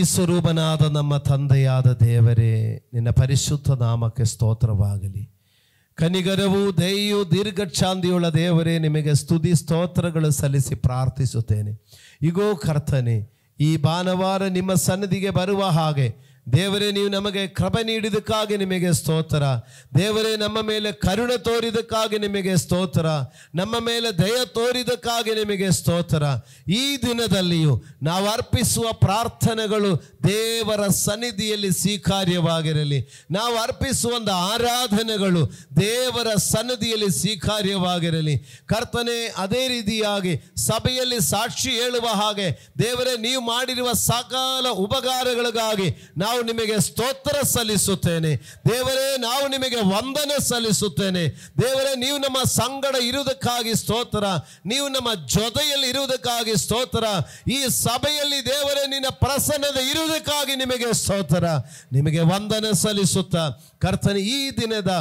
ಆದಿಸ್ವರೂಪನಾದ ನಮ್ಮ ತಂದೆಯಾದ ದೇವರೇ, ನಿನ್ನ ಪರಿಶುದ್ಧ ನಾಮಕ್ಕೆ ಸ್ತೋತ್ರವಾಗಲಿ. ಕನಿಗರವು ದಯೆಯು ದೀರ್ಘಶಾಂತಿಯುಳ್ಳ ದೇವರೇ, ನಿಮಗೆ ಸ್ತುತಿ ಸ್ತೋತ್ರಗಳು ಸಲ್ಲಿಸಿ ಪ್ರಾರ್ಥಿಸುತ್ತೇನೆ. ಇಗೋ ಕರ್ತನೆ, ಈ ಭಾನುವಾರ ನಿಮ್ಮ ಸನ್ನಿಧಿಗೆ ಬರುವ ಹಾಗೆ ದೇವರೇ, ನೀವು ನಮಗೆ ಕೃಪೆ ನೀಡಿದಕ್ಕಾಗಿ ನಿಮಗೆ ಸ್ತೋತ್ರ. ದೇವರೇ, ನಮ್ಮ ಮೇಲೆ ಕರುಣೆ ತೋರಿದಕ್ಕಾಗಿ ನಿಮಗೆ ಸ್ತೋತ್ರ. ನಮ್ಮ ಮೇಲೆ ದಯ ತೋರಿದಕ್ಕಾಗಿ ನಿಮಗೆ ಸ್ತೋತ್ರ. ಈ ದಿನದಲ್ಲಿಯೂ ನಾವು ಅರ್ಪಿಸುವ ಪ್ರಾರ್ಥನೆಗಳು ದೇವರ ಸನ್ನಿಧಿಯಲ್ಲಿ ಸ್ವೀಕಾರ್ಯವಾಗಿರಲಿ. ನಾವು ಅರ್ಪಿಸುವ ಆರಾಧನೆಗಳು ದೇವರ ಸನ್ನಿಧಿಯಲ್ಲಿ ಸ್ವೀಕಾರ್ಯವಾಗಿರಲಿ. ಕರ್ತನೆ, ಅದೇ ರೀತಿಯಾಗಿ ಸಭೆಯಲ್ಲಿ ಸಾಕ್ಷಿ ಹೇಳುವ ಹಾಗೆ ದೇವರೇ, ನೀವು ಮಾಡಿರುವ ಸಕಲ ಉಪಕಾರಗಳಿಗಾಗಿ ನಾವು ನಿಮಗೆ ಸ್ತೋತ್ರ ಸಲ್ಲಿಸುತ್ತೇನೆ. ದೇವರೇ, ನಾವು ನಿಮಗೆ ವಂದನೆ ಸಲ್ಲಿಸುತ್ತೇನೆ. ದೇವರೇ, ನೀವು ನಮ್ಮ ಸಂಗಡ ಇರುವುದಕ್ಕಾಗಿ ಸ್ತೋತ್ರ. ನೀವು ನಮ್ಮ ಜೊತೆಯಲ್ಲಿ ಇರುವುದಕ್ಕಾಗಿ ಸ್ತೋತ್ರ. ಈ ಸಭೆಯಲ್ಲಿ ದೇವರೇ, ನಿನ್ನ ಪ್ರಸನ್ನತೆ ಇರುವುದಕ್ಕಾಗಿ ನಿಮಗೆ ಸ್ತೋತ್ರ. ನಿಮಗೆ ವಂದನೆ ಸಲ್ಲಿಸುತ್ತಾ ಕರ್ತನೆ, ಈ ದಿನದ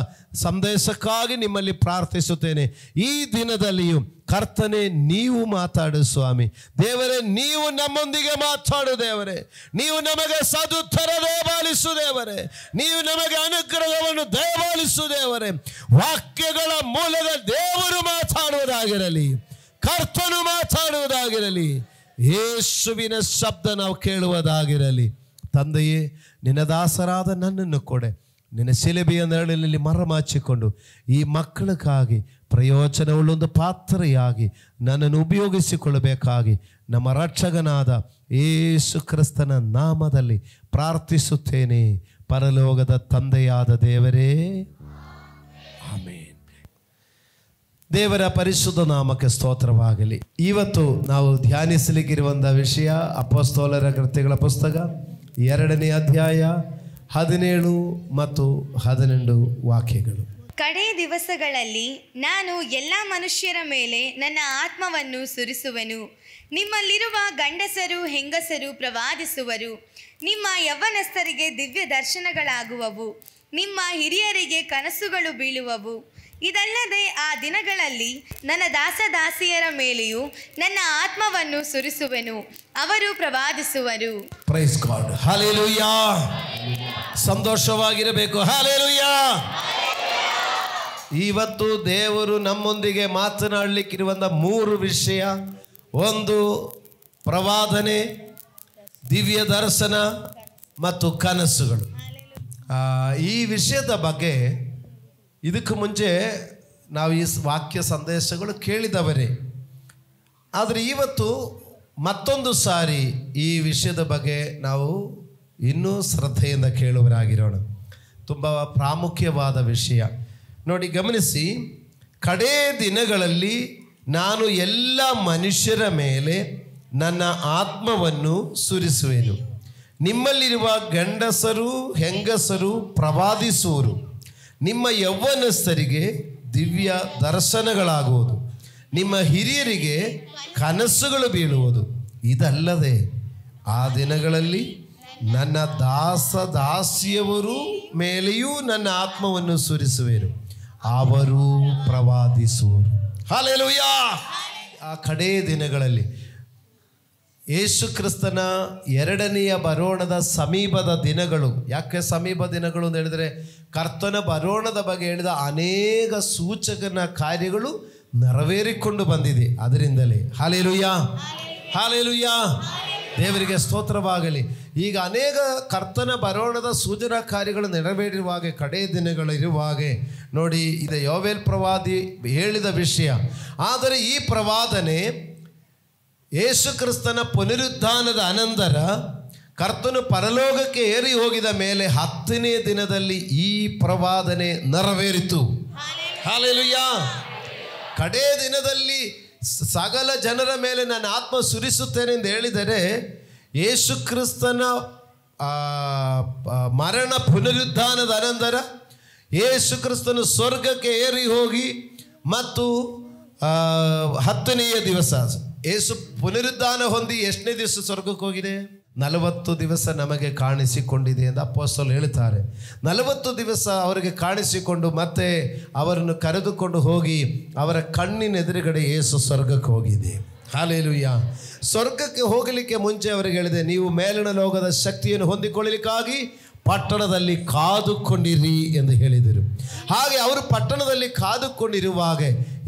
ಸಂದೇಶಕ್ಕಾಗಿ ನಿಮ್ಮಲ್ಲಿ ಪ್ರಾರ್ಥಿಸುತ್ತೇನೆ. ಈ ದಿನದಲ್ಲಿಯೂ ಕರ್ತನೆ, ನೀವು ಮಾತಾಡು ಸ್ವಾಮಿ. ದೇವರೇ, ನೀವು ನಮ್ಮೊಂದಿಗೆ ಮಾತಾಡು ದೇವರೇ. ನೀವು ನಮಗೆ ಸದುತ್ತರ ದಯಪಾಲಿಸು ದೇವರೇ. ನೀವು ನಮಗೆ ಅನುಗ್ರಹವನ್ನು ದಯಪಾಲಿಸು ದೇವರೇ. ವಾಕ್ಯಗಳ ಮೂಲಕ ದೇವರು ಮಾತಾಡುವುದಾಗಿರಲಿ, ಕರ್ತನು ಮಾತಾಡುವುದಾಗಿರಲಿ, ಯೇಸುವಿನ ಶಬ್ದ ನಾವು ಕೇಳುವುದಾಗಿರಲಿ. ತಂದೆಯೇ, ನಿನ್ನ ದಾಸರಾದ ನನ್ನನ್ನು ಕೊಡೆ. ನಿನ್ನ ಶಿಲುಬೆಯ ನೆರಳಿನಲ್ಲಿ ಮರಮಾಚಿಕೊಂಡು ಈ ಮಕ್ಕಳಿಗಾಗಿ ಪ್ರಯೋಜನವುಳ್ಳೊಂದು ಪಾತ್ರೆಯಾಗಿ ನನ್ನನ್ನು ಉಪಯೋಗಿಸಿಕೊಳ್ಳಬೇಕಾಗಿ ನಮ್ಮ ರಕ್ಷಕನಾದ ಯೇಸು ಕ್ರಿಸ್ತನ ನಾಮದಲ್ಲಿ ಪ್ರಾರ್ಥಿಸುತ್ತೇನೆ. ಪರಲೋಕದ ತಂದೆಯಾದ ದೇವರೇ, ಆಮೆನ್. ದೇವರ ಪರಿಶುದ್ಧ ನಾಮಕ್ಕೆ ಸ್ತೋತ್ರವಾಗಲಿ. ಇವತ್ತು ನಾವು ಧ್ಯಾನಿಸಲಿಕ್ಕಿರುವಂಥ ವಿಷಯ ಅಪೊಸ್ತಲರ ಕೃತ್ಯಗಳ ಪುಸ್ತಕ 2ನೇ ಅಧ್ಯಾಯ 17 ಮತ್ತು 18 ವಾಕ್ಯಗಳು. ಕಡೇ ದಿವಸಗಳಲ್ಲಿ ನಾನು ಎಲ್ಲ ಮನುಷ್ಯರ ಮೇಲೆ ನನ್ನ ಆತ್ಮವನ್ನು ಸುರಿಸುವೆನು. ನಿಮ್ಮಲ್ಲಿರುವ ಗಂಡಸರು ಹೆಂಗಸರು ಪ್ರವಾದಿಸುವರು. ನಿಮ್ಮ ಯೌವನಸ್ಥರಿಗೆ ದಿವ್ಯ ದರ್ಶನಗಳಾಗುವವು. ನಿಮ್ಮ ಹಿರಿಯರಿಗೆ ಕನಸುಗಳು ಬೀಳುವವು. ಇದಲ್ಲದೆ ಆ ದಿನಗಳಲ್ಲಿ ನನ್ನ ದಾಸದಾಸಿಯರ ಮೇಲೆಯೂ ನನ್ನ ಆತ್ಮವನ್ನು ಸುರಿಸುವೆನು. ಅವರು ಪ್ರವಾದಿಸುವರು. Praise God. ಹಲ್ಲೆಲೂಯಾ. ಸಂತೋಷವಾಗಿರಬೇಕು. ಹಲ್ಲೆಲೂಯಾ. ಇವತ್ತು ದೇವರು ನಮ್ಮೊಂದಿಗೆ ಮಾತನಾಡಲಿಕ್ಕಿರುವಂಥ 3 ವಿಷಯ. ಒಂದು ಪ್ರವಾದನೆ, ದಿವ್ಯ ದರ್ಶನ ಮತ್ತು ಕನಸುಗಳು. ಈ ವಿಷಯದ ಬಗ್ಗೆ ಇದಕ್ಕೆ ಮುಂಚೆ ನಾವು ಈ ವಾಕ್ಯ ಸಂದೇಶಗಳು ಕೇಳಿದವರೇ. ಆದರೆ ಇವತ್ತು ಮತ್ತೊಂದು ಸಾರಿ ಈ ವಿಷಯದ ಬಗ್ಗೆ ನಾವು ಇನ್ನೂ ಶ್ರದ್ಧೆಯಿಂದ ಕೇಳುವರಾಗಿರೋಣ. ತುಂಬ ಪ್ರಾಮುಖ್ಯವಾದ ವಿಷಯ. ನೋಡಿ, ಗಮನಿಸಿ. ಕಡೇ ದಿನಗಳಲ್ಲಿ ನಾನು ಎಲ್ಲ ಮನುಷ್ಯರ ಮೇಲೆ ನನ್ನ ಆತ್ಮವನ್ನು ಸುರಿಸುವೆನು. ನಿಮ್ಮಲ್ಲಿರುವ ಗಂಡಸರು ಹೆಂಗಸರು ಪ್ರವಾದಿಸುವರು. ನಿಮ್ಮ ಯೌವನಸ್ಥರಿಗೆ ದಿವ್ಯ ದರ್ಶನಗಳಾಗುವುದು. ನಿಮ್ಮ ಹಿರಿಯರಿಗೆ ಕನಸುಗಳು ಬೀಳುವುದು. ಇದಲ್ಲದೆ ಆ ದಿನಗಳಲ್ಲಿ ನನ್ನ ದಾಸದಾಸಿಯವರು ಮೇಲೆಯೂ ನನ್ನ ಆತ್ಮವನ್ನು ಸುರಿಸುವೆನು. ಅವರು ಪ್ರವಾದಿಸುವರು. ಹಲ್ಲೆಲೂಯಾ. ಆ ಕಡೇ ದಿನಗಳಲ್ಲಿ ಯೇಸು ಕ್ರಿಸ್ತನ 2ನೆಯ ಬರೋಣದ ಸಮೀಪದ ದಿನಗಳು. ಯಾಕೆ ಸಮೀಪ ದಿನಗಳು ಅಂತ ಹೇಳಿದರೆ, ಕರ್ತನ ಬರೋಣದ ಬಗ್ಗೆ ಹೇಳಿದ ಅನೇಕ ಸೂಚಕನ ಕಾರ್ಯಗಳು ನೆರವೇರಿಕೊಂಡು ಬಂದಿದೆ. ಅದರಿಂದಲೇ ಹಲ್ಲೆಲೂಯಾ, ಹಲ್ಲೆಲೂಯಾ, ದೇವರಿಗೆ ಸ್ತೋತ್ರವಾಗಲಿ. ಈಗ ಅನೇಕ ಕರ್ತನ ಬರೋಣದ ಸೂಚನಾ ಕಾರ್ಯಗಳು ನೆರವೇರಿರುವಾಗ, ಕಡೇ ದಿನಗಳಿರುವಾಗ ನೋಡಿ, ಇದು ಯೋವೇಲ್ ಪ್ರವಾದಿ ಹೇಳಿದ ವಿಷಯ. ಆದರೆ ಈ ಪ್ರವಾದನೆ ಯೇಸು ಕ್ರಿಸ್ತನ ಪುನರುತ್ಥಾನದ ಅನಂತರ ಕರ್ತನು ಪರಲೋಕಕ್ಕೆ ಏರಿ ಹೋಗಿದ ಮೇಲೆ 10ನೇ ದಿನದಲ್ಲಿ ಈ ಪ್ರವಾದನೆ ನೆರವೇರಿತು. ಹಲ್ಲೆಲೂಯಾ. ಕಡೇ ದಿನದಲ್ಲಿ ಸಕಲ ಜನರ ಮೇಲೆ ನನ್ನ ಆತ್ಮ ಸುರಿಸುತ್ತೇನೆ ಎಂದು ಹೇಳಿದರೆ, ಯೇಸು ಕ್ರಿಸ್ತನ ಮರಣ ಪುನರುತ್ಥಾನದ ಅನಂತರ ಯೇಸು ಕ್ರಿಸ್ತನು ಸ್ವರ್ಗಕ್ಕೆ ಏರಿ ಹೋಗಿ ಮತ್ತು 10ನೆಯ ದಿವಸ ಯೇಸು ಪುನರುತ್ಥಾನ ಹೊಂದಿ ಎಷ್ಟನೇ ದಿವಸ ಸ್ವರ್ಗಕ್ಕೆ ಹೋಗಿದೆ? 40 ದಿವಸ ನಮಗೆ ಕಾಣಿಸಿಕೊಂಡಿದೆ ಎಂದು ಅಪೊಸ್ತಲರು ಹೇಳ್ತಾರೆ. 40 ದಿವಸ ಅವರಿಗೆ ಕಾಣಿಸಿಕೊಂಡು ಮತ್ತೆ ಅವರನ್ನು ಕರೆದುಕೊಂಡು ಹೋಗಿ ಅವರ ಕಣ್ಣಿನ ಎದುರುಗಡೆ ಯೇಸು ಸ್ವರ್ಗಕ್ಕೆ ಹೋಗಿದೆ. ಹಲ್ಲೆಲೂಯ. ಸ್ವರ್ಗಕ್ಕೆ ಹೋಗಲಿಕ್ಕೆ ಮುಂಚೆ ಅವರಿಗೆ ಹೇಳಿದೆ, ನೀವು ಮೇಲಿನ ಲೋಕದ ಶಕ್ತಿಯನ್ನು ಹೊಂದಿಕೊಳ್ಳಲಿಕ್ಕಾಗಿ ಪಟ್ಟಣದಲ್ಲಿ ಕಾದುಕೊಂಡಿರಿ ಎಂದು ಹೇಳಿದರು. ಹಾಗೆ ಅವರು ಪಟ್ಟಣದಲ್ಲಿ ಕಾದುಕೊಂಡಿರುವಾಗ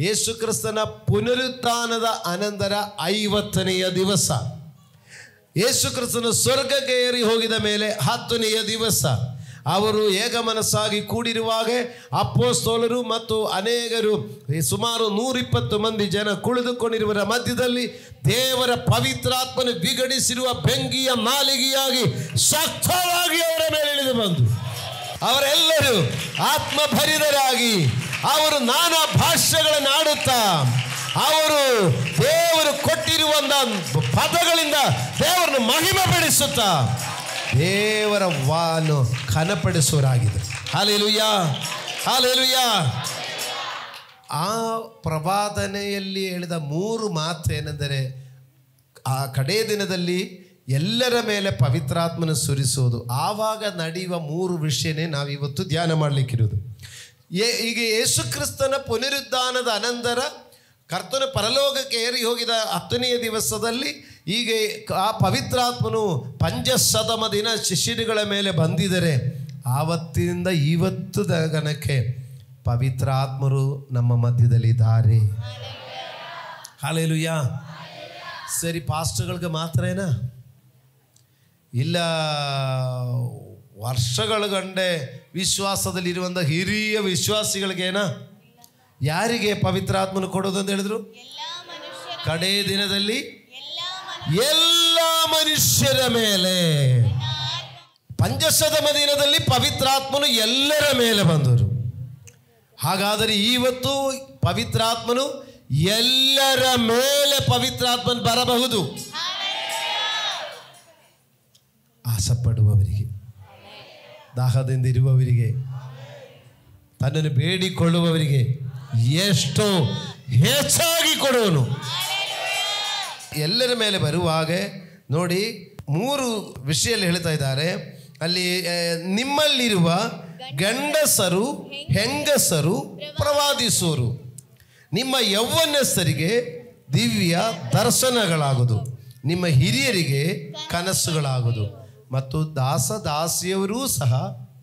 ಯೇಸು ಕ್ರಿಸ್ತನ ಪುನರುತ್ಥಾನದ ಅನಂತರ 50ನೆಯ ದಿವಸ, ಯೇಸು ಕ್ರಿಸ್ತನ ಸ್ವರ್ಗಕ್ಕೆ ಏರಿ ಹೋಗಿದ ಮೇಲೆ 10ನೆಯ ದಿವಸ ಅವರು ಏಕಮನಸ್ಸಾಗಿ ಕೂಡಿರುವಾಗ ಅಪೊಸ್ತಲರು ಮತ್ತು ಅನೇಕರು, ಸುಮಾರು 120 ಮಂದಿ ಜನ ಕುಳಿತುಕೊಂಡಿರುವರ ಮಧ್ಯದಲ್ಲಿ ದೇವರ ಪವಿತ್ರಾತ್ಮನು ವಿಗಡಿಸಿರುವ ಬೆಂಕಿಯ ಮಾಲಿಗೆಯಾಗಿ ಶಕ್ತವಾಗಿ ಅವರ ಮೇಲೆ ಇಳಿದು ಬಂದು ಅವರೆಲ್ಲರೂ ಆತ್ಮಭರಿತರಾಗಿ ಅವರು ನಾನಾ ಭಾಷೆಗಳನ್ನು ಆಡುತ್ತಾ ಅವರು ದೇವರು ಕೊಟ್ಟಿರುವಂಥ ಪದಗಳಿಂದ ದೇವರನ್ನು ಮಹಿಮೆ ಪಡಿಸುತ್ತಾ ದೇವರ ವಾನು ಘನಪಡಿಸುವರಾಗಿದ್ದರು. Hallelujah, hallelujah. ಆ ಪ್ರವಾದನೆಯಲ್ಲಿ ಹೇಳಿದ 3 ಮಾತು ಏನೆಂದರೆ, ಆ ಕಡೇ ದಿನದಲ್ಲಿ ಎಲ್ಲರ ಮೇಲೆ ಪವಿತ್ರಾತ್ಮನ ಸುರಿಸುವುದು. ಆವಾಗ ನಡೆಯುವ 3 ವಿಷಯನೇ ನಾವಿವತ್ತು ಧ್ಯಾನ ಮಾಡಲಿಕ್ಕಿರೋದು. ಈಗ ಯೇಸು ಕ್ರಿಸ್ತನ ಪುನರುತ್ಥಾನದ ಅನಂತರ ಕರ್ತನ ಪರಲೋಕಕ್ಕೆ ಏರಿ ಹೋಗಿದ 10ನೆಯ ದಿವಸದಲ್ಲಿ ಈಗ ಆ ಪವಿತ್ರಾತ್ಮನು 500 ದಿನ ಶಿಷ್ಯರುಗಳ ಮೇಲೆ ಬಂದಿದ್ದಾರೆ. ಆವತ್ತಿನಿಂದ ಇವತ್ತು ತನಕ ಪವಿತ್ರಾತ್ಮರು ನಮ್ಮ ಮಧ್ಯದಲ್ಲಿದ್ದಾರೆ. ಹಲ್ಲೆಲೂಯಾ. ಸರಿ, ಪಾಸ್ಟರ್ಗಳಿಗೆ ಮಾತ್ರ ಏನಾ? ಇಲ್ಲ, ವರ್ಷಗಳ ಗಂಡೆ ವಿಶ್ವಾಸದಲ್ಲಿರುವಂಥ ಹಿರಿಯ ವಿಶ್ವಾಸಿಗಳಿಗೇನಾ? ಯಾರಿಗೆ ಪವಿತ್ರಾತ್ಮನು ಕೊಡೋದು ಅಂತ ಹೇಳಿದ್ರು? ಕಡೇ ದಿನದಲ್ಲಿ ಎಲ್ಲ ಮನುಷ್ಯರ ಮೇಲೆ. 500 ದಿನದಲ್ಲಿ ಪವಿತ್ರಾತ್ಮನು ಎಲ್ಲರ ಮೇಲೆ ಬಂದರು. ಹಾಗಾದರೆ ಇವತ್ತು ಪವಿತ್ರಾತ್ಮನು ಎಲ್ಲರ ಮೇಲೆ ಪವಿತ್ರಾತ್ಮನು ಬರಬಹುದು. ಆಸೆಪಡುವವರಿಗೆ, ದಾಹದಿಂದ ಇರುವವರಿಗೆ, ತನ್ನನ್ನು ಬೇಡಿಕೊಳ್ಳುವವರಿಗೆ ಎಷ್ಟೋ ಹೆಚ್ಚಾಗಿ ಕೊಡುವನು. ಎಲ್ಲರ ಮೇಲೆ ಬರುವಾಗ ನೋಡಿ 3 ವಿಷಯಲ್ಲಿ ಹೇಳ್ತಾ ಇದ್ದಾರೆ. ಅಲ್ಲಿ ನಿಮ್ಮಲ್ಲಿರುವ ಗಂಡಸರು ಹೆಂಗಸರು ಪ್ರವಾದಿಸುವರು, ನಿಮ್ಮ ಯೌವನಸ್ಥರಿಗೆ ದಿವ್ಯ ದರ್ಶನಗಳಾಗುವುದು, ನಿಮ್ಮ ಹಿರಿಯರಿಗೆ ಕನಸುಗಳಾಗುವುದು, ಮತ್ತು ದಾಸಿಯವರೂ ಸಹ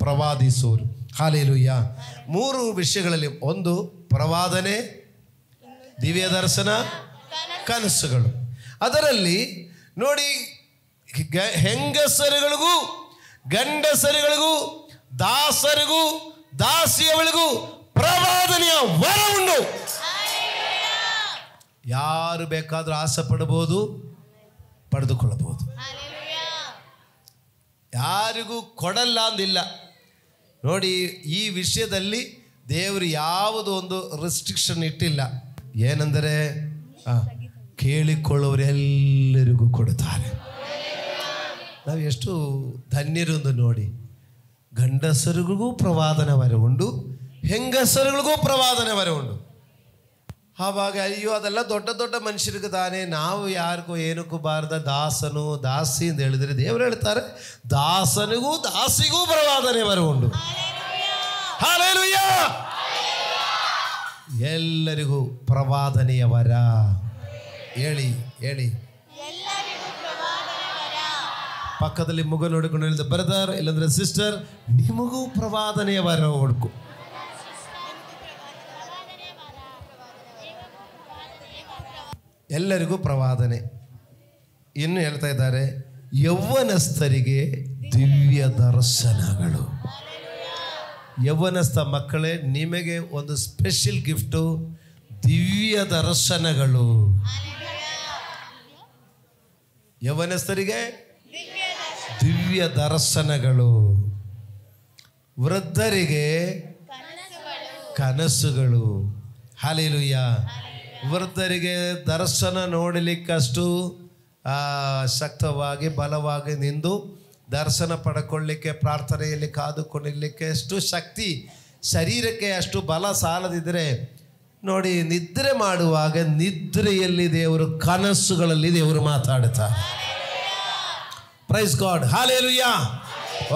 ಪ್ರವಾದಿಸುವರು. ಹಲ್ಲೆಲೂಯಾ. 3 ವಿಷಯಗಳಲ್ಲಿ, ಒಂದು ಪ್ರವಾದನೆ, ದಿವ್ಯ ದರ್ಶನ, ಕನಸುಗಳು. ಅದರಲ್ಲಿ ನೋಡಿ, ಹೆಂಗಸರುಗಳಿಗೂ ಗಂಡಸರುಗಳಿಗೂ ದಾಸರಿಗೂ ದಾಸಿಯವಳಿಗೂ ಪ್ರವಾದನೆಯ ವರ ಉಂಟು. ಯಾರು ಬೇಕಾದರೂ ಆಸೆ ಪಡಬಹುದು, ಪಡೆದುಕೊಳ್ಳಬಹುದು. ಯಾರಿಗೂ ಕೊಡಲ್ಲ ಅಂದಿಲ್ಲ. ನೋಡಿ, ಈ ವಿಷಯದಲ್ಲಿ ದೇವರು ಯಾವುದೋ ಒಂದು ರೆಸ್ಟ್ರಿಕ್ಷನ್ ಇಟ್ಟಿಲ್ಲ. ಏನೆಂದರೆ ಕೇಳಿಕೊಳ್ಳುವರೆಲ್ಲರಿಗೂ ಕೊಡುತ್ತಾರೆ. ನಾವು ಎಷ್ಟು ಧನ್ಯರು ಎಂದು ನೋಡಿ. ಗಂಡಸರಿಗೂ ಪ್ರವಾದನೆ ವರ ಉಂಟು, ಹೆಂಗಸರುಗಳಿಗೂ ಪ್ರವಾದನೆ ವರ ಉಂಟು. ಆವಾಗ ಅಯ್ಯೋ ಅದೆಲ್ಲ ದೊಡ್ಡ ದೊಡ್ಡ ಮನುಷ್ಯರಿಗೆ ತಾನೇ, ನಾವು ಯಾರಿಗೂ ಏನಕ್ಕೂ ಬಾರದ ದಾಸನು ದಾಸಿ ಅಂತ ಹೇಳಿದರೆ ದೇವರು ಹೇಳ್ತಾರೆ ದಾಸನಿಗೂ ದಾಸಿಗೂ ಪ್ರವಾದನೆ ವರ ಉಂಟು. ಹಲ್ಲೆಲೂಯಾ. ಎಲ್ಲರಿಗೂ ಪ್ರವಾದನೆಯ ವರ. ಹೇಳಿ ಹೇಳಿ. ಪಕ್ಕದಲ್ಲಿ ಮಗು ನೋಡಿಕೊಂಡು ಹೇಳಿದ, ಬ್ರದರ್ ಇಲ್ಲಂದ್ರೆ ಸಿಸ್ಟರ್, ನಿಮಗೂ ಪ್ರವಾದನೆಯ ವರ ಹುಡುಕು. ಎಲ್ಲರಿಗೂ ಪ್ರವಾದನೆ. ಇನ್ನು ಹೇಳ್ತಾ ಇದ್ದಾರೆ, ಯೌವನಸ್ಥರಿಗೆ ದಿವ್ಯ ದರ್ಶನಗಳು. ಯೌವನಸ್ಥ ಮಕ್ಕಳೇ, ನಿಮಗೆ ಒಂದು ಸ್ಪೆಷಲ್ ಗಿಫ್ಟು, ದಿವ್ಯ ದರ್ಶನಗಳು. ಯೌವನಸ್ಥರಿಗೆ ದಿವ್ಯ ದರ್ಶನಗಳು, ವೃದ್ಧರಿಗೆ ಕನಸುಗಳು. ಹಲ್ಲೆಲೂಯಾ. ವೃದ್ಧರಿಗೆ ದರ್ಶನ ನೋಡಲಿಕ್ಕಷ್ಟು ಶಕ್ತವಾಗಿ ಬಲವಾಗಿ ನಿಂದು ದರ್ಶನ ಪಡ್ಕೊಳ್ಳಿಕ್ಕೆ, ಪ್ರಾರ್ಥನೆಯಲ್ಲಿ ಕಾದುಕೊಂಡಿರಲಿಕ್ಕೆ ಅಷ್ಟು ಶಕ್ತಿ ಶರೀರಕ್ಕೆ ಅಷ್ಟು ಬಲ ಸಾಲದಿದ್ದರೆ ನೋಡಿ, ನಿದ್ರೆ ಮಾಡುವಾಗ ನಿದ್ರೆಯಲ್ಲಿ ದೇವರು, ಕನಸುಗಳಲ್ಲಿ ದೇವರು ಮಾತಾಡುತ್ತಾರೆ. Price God. ಹಲ್ಲೆಲೂಯಾ.